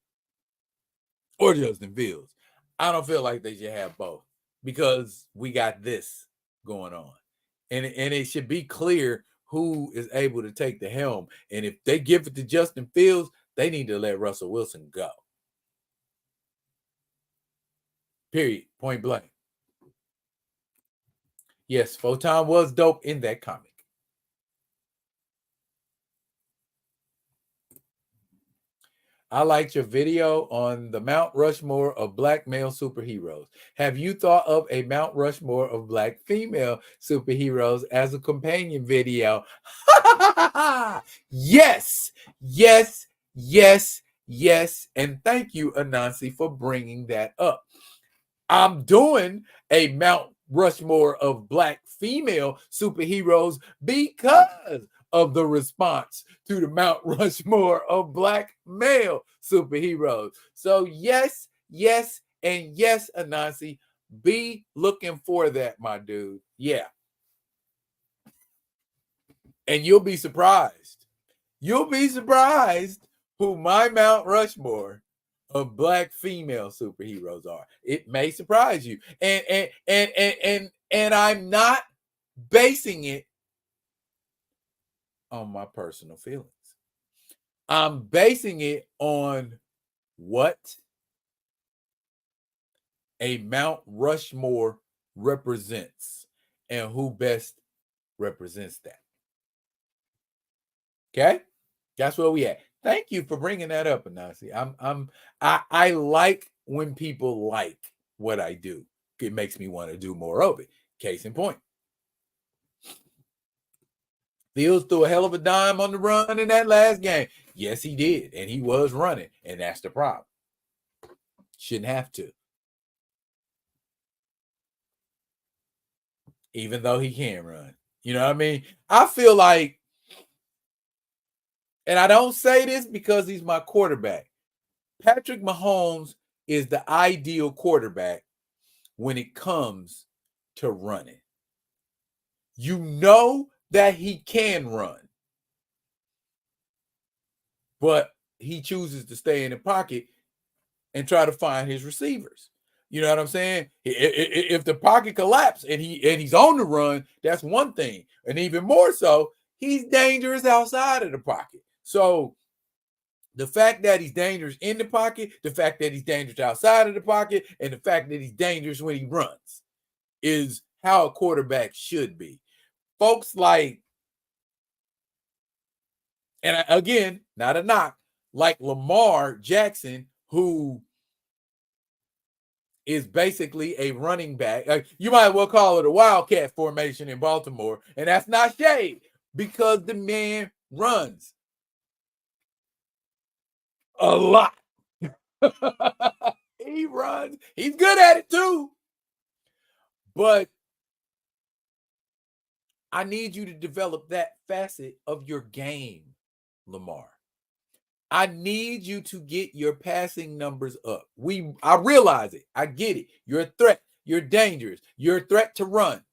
or Justin Fields. I don't feel like they should have both, because we got this going on. And it should be clear who is able to take the helm. And if they give it to Justin Fields, they need to let Russell Wilson go. Period. Point blank. Yes, Photon was dope in that comic. I liked your video on the Mount Rushmore of Black male superheroes. Have you thought of a Mount Rushmore of Black female superheroes as a companion video? Yes, yes, yes, yes. And thank you, Anansi, for bringing that up. I'm doing a Mount Rushmore of black female superheroes because of the response to the Mount Rushmore of black male superheroes. So yes, yes, and yes, Anansi, be looking for that, my dude. Yeah. And you'll be surprised. You'll be surprised who my Mount Rushmore of black female superheroes are. It may surprise you. And I'm not basing it on my personal feelings. I'm basing it on what a Mount Rushmore represents and who best represents that. Okay? That's where we at. Thank you for bringing that up, Anansi. I like when people like what I do. It makes me want to do more of it. Case in point. Fields threw a hell of a dime on the run in that last game. Yes, he did. And he was running. And that's the problem. Shouldn't have to. Even though he can run. You know what I mean? I feel like, and I don't say this because he's my quarterback, Patrick Mahomes is the ideal quarterback when it comes to running. You know that he can run, but he chooses to stay in the pocket and try to find his receivers. You know what I'm saying? If the pocket collapses and he's on the run, that's one thing. And even more so, he's dangerous outside of the pocket. So the fact that he's dangerous in the pocket, the fact that he's dangerous outside of the pocket, and the fact that he's dangerous when he runs is how a quarterback should be. Folks like, and again, not a knock, like Lamar Jackson, who is basically a running back. You might well call it a wildcat formation in Baltimore, and that's not shade because the man runs a lot. He runs. He's good at it too. But I need you to develop that facet of your game, Lamar. I need you to get your passing numbers up. I realize it. I get it. You're a threat. You're dangerous. You're a threat to run.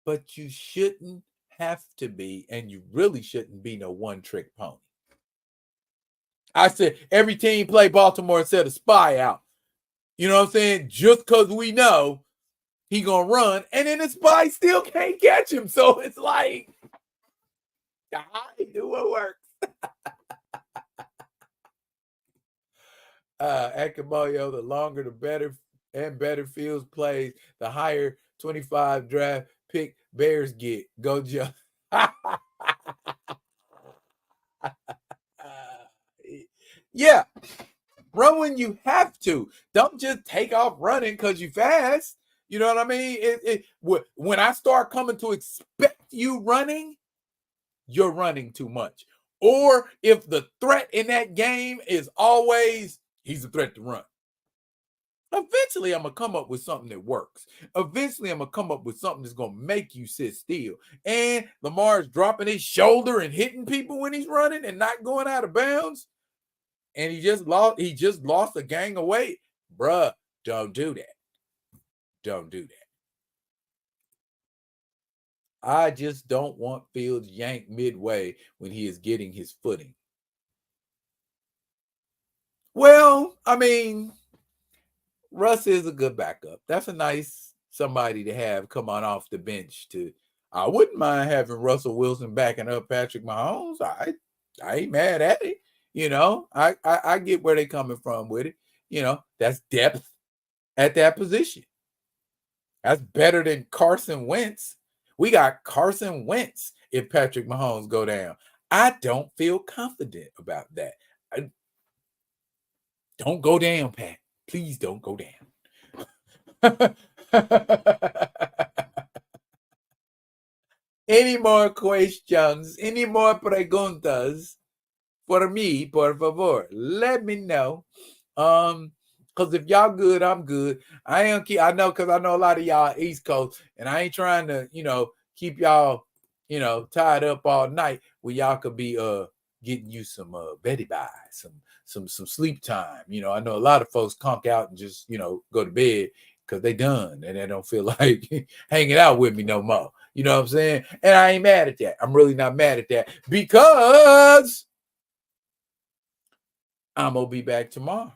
But you shouldn't have to be, and you really shouldn't be no one-trick pony. I said every team play Baltimore and set a spy out. You know what I'm saying? Just because we know he gonna run, and then the spy still can't catch him. So it's like, I do what works. Akamoyo, the longer the better, and better Fields plays, the higher 25 draft pick Bears get. Go Joe. Yeah, run when you have to. Don't just take off running because you fast. You know what I mean? When I start coming to expect you running, you're running too much. Or if the threat in that game is always, he's a threat to run. Eventually, I'm going to come up with something that works. Eventually, I'm going to come up with something that's going to make you sit still. And Lamar's dropping his shoulder and hitting people when he's running and not going out of bounds. And he just lost a gang of weight. Bruh, don't do that. Don't do that. I just don't want Fields yanked midway when he is getting his footing. Well, I mean, Russ is a good backup. That's a nice somebody to have come on off the bench. I wouldn't mind having Russell Wilson backing up Patrick Mahomes. I ain't mad at it. You know, I get where they're coming from with it. You know, that's depth at that position. That's better than Carson Wentz. We got Carson Wentz if Patrick Mahomes go down. I don't feel confident about that. Don't go down, Pat. Please don't go down. Any more questions? Any more preguntas for me, por favor? Let me know. Because if y'all good, I'm good. I know, because I know a lot of y'all East Coast, and I ain't trying to, keep y'all, tied up all night where y'all could be getting you some Betty Bye, some sleep time. I know a lot of folks conk out and just, go to bed because they done and they don't feel like hanging out with me no more. You know what I'm saying? And I ain't mad at that. I'm really not mad at that because I'm going to be back tomorrow.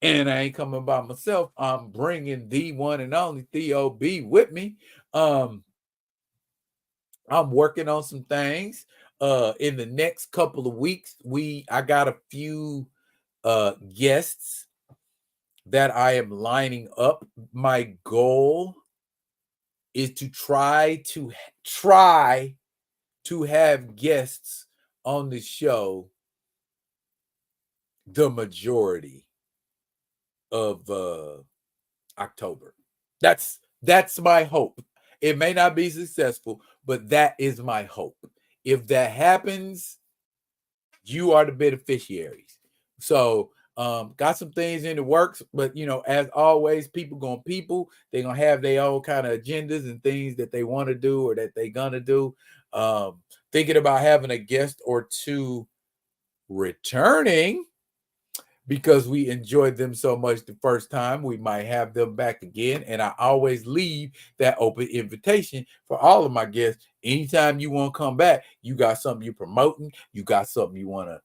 And I ain't coming by myself. I'm bringing the one and only Theo B with me. I'm working on some things. In the next couple of weeks, I got a few guests that I am lining up. My goal is to try to have guests on the show the majority of October. That's my hope. It may not be successful, but that is my hope. If that happens, you are the beneficiaries. So got some things in the works, but as always, people gonna people. They're gonna have their own kind of agendas and things that they want to do or that they gonna do. Thinking about having a guest or two returning because we enjoyed them so much the first time. We might have them back again. And I always leave that open invitation for all of my guests. Anytime you want to come back, you got something you're promoting, you got something you want to,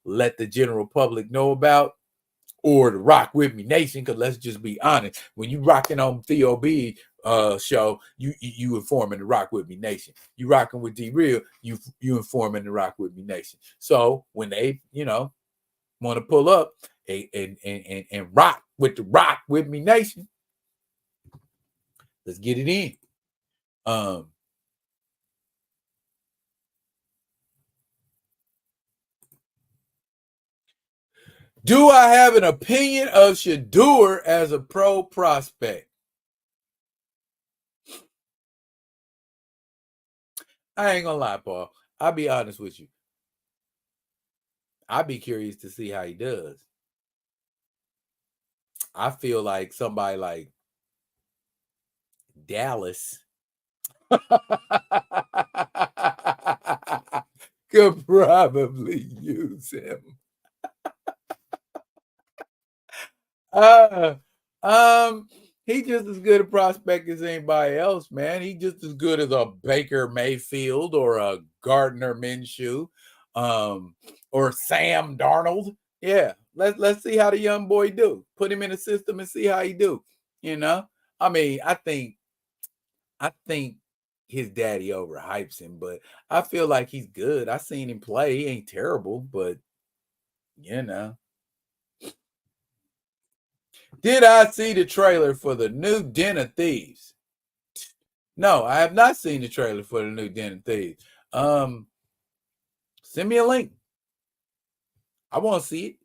let the general public know about, or the Rock With Me Nation, because let's just be honest, when you rocking on Theo B show, you informing the Rock With Me Nation. You rocking with D Real, you informing the Rock With Me Nation. So when they, want to pull up and rock with the Rock With Me Nation, let's get it in. Do I have an opinion of Shedeur as a pro prospect? I ain't gonna lie, Paul. I'll be honest with you. I'd be curious to see how he does. I feel like somebody like Dallas could probably use him. He just as good a prospect as anybody else, man. He just as good as a Baker Mayfield or a Gardner Minshew, or Sam Darnold. Yeah, let's see how the young boy do. Put him in the system and see how he do. I mean, I think his daddy overhypes him, but I feel like he's good. I seen him play. He ain't terrible, but Did I see the trailer for the new Den of Thieves? No, I have not seen the trailer for the new Den of Thieves. Send me a link. I want to see it.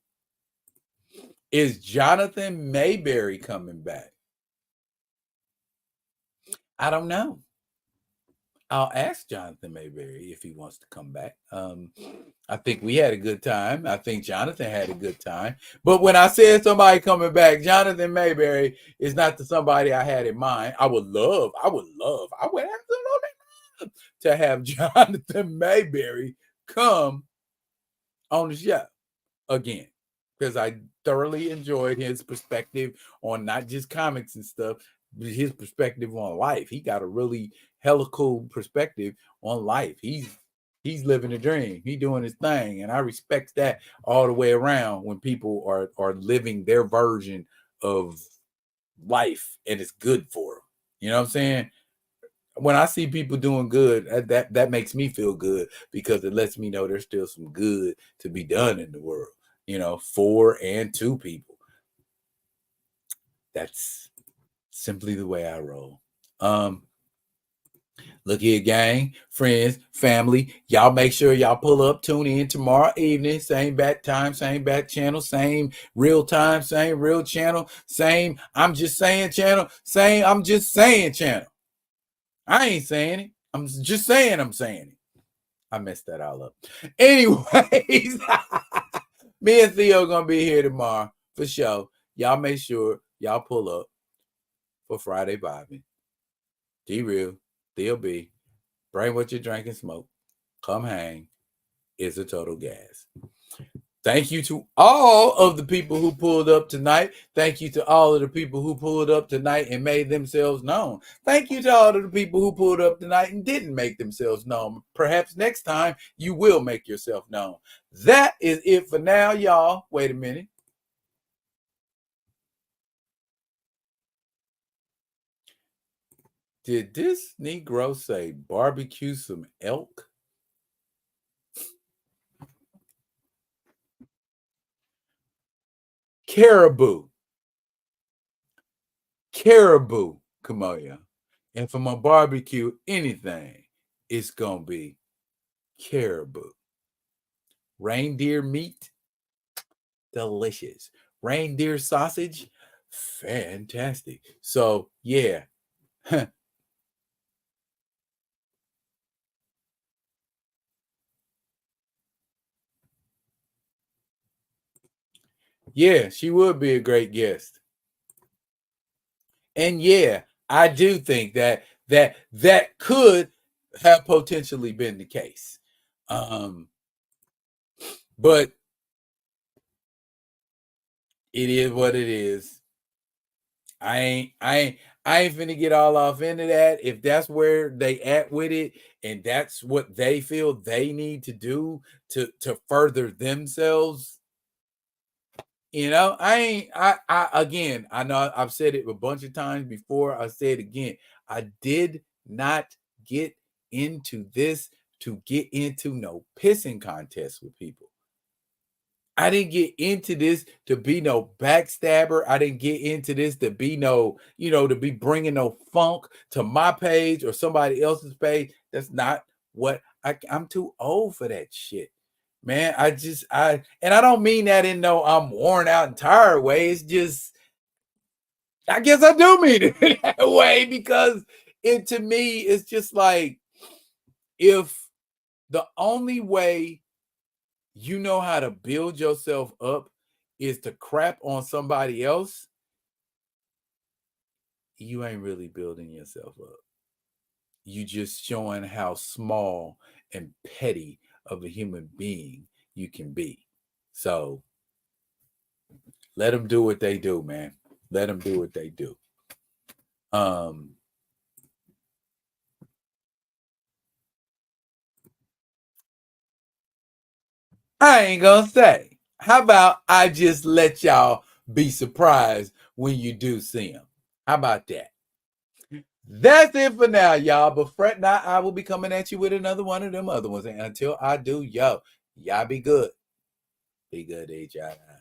Is Jonathan Mayberry coming back? I don't know. I'll ask Jonathan Mayberry if he wants to come back. I think we had a good time. I think Jonathan had a good time. But when I said somebody coming back, Jonathan Mayberry is not the somebody I had in mind. I would absolutely love to have Jonathan Mayberry come on the show again, because I thoroughly enjoyed his perspective on not just comics and stuff, but his perspective on life. He got a really hella cool perspective on life. He's living a dream. He doing his thing, and I respect that all the way around when people are living their version of life and it's good for them. You know what I'm saying? When I see people doing good, that makes me feel good, because it lets me know there's still some good to be done in the world, for and to people. That's simply the way I roll. Look here, gang, friends, family. Y'all make sure y'all pull up, tune in tomorrow evening. Same bat time, same bat channel, same real time, same real channel, same I'm just saying channel, same I'm just saying channel. I ain't saying it. I'm just saying I'm saying it. I messed that all up. Anyways, me and Theo gonna be here tomorrow. for sure, y'all make sure y'all pull up for Friday vibing. D-Real, DLB, bring what you drink and smoke. Come hang. It's a total gas. Thank you to all of the people who pulled up tonight. Thank you to all of the people who pulled up tonight and made themselves known. Thank you to all of the people who pulled up tonight and didn't make themselves known. Perhaps next time you will make yourself known. That is it for now, y'all. Wait a minute. Did this Negro say barbecue some elk? Caribou. Caribou. Come on, y'all. And for my barbecue, anything, it's going to be caribou. Reindeer meat, delicious. Reindeer sausage, fantastic. So, yeah. Yeah, she would be a great guest. And yeah, I do think that could have potentially been the case. But it is what it is. I ain't finna get all off into that. If that's where they at with it, and that's what they feel they need to do to further themselves, I again, I know I've said it a bunch of times before. I say it again. I did not get into this to get into no pissing contest with people. I didn't get into this to be no backstabber. I didn't get into this to be no, to be bringing no funk to my page or somebody else's page. That's not what I'm too old for that shit, man. And I don't mean that in no I'm worn out and tired way. It's just, I guess I do mean it that way, because to me, it's just like, if the only way you know how to build yourself up is to crap on somebody else, you ain't really building yourself up. You just showing how small and petty of a human being you can be. So let them do what they do, man. Let them do what they do. I ain't gonna say. How about I just let y'all be surprised when you do see them? How about that? That's it for now, y'all. But fret not, I will be coming at you with another one of them other ones. And until I do, y'all be good. Be good, each other.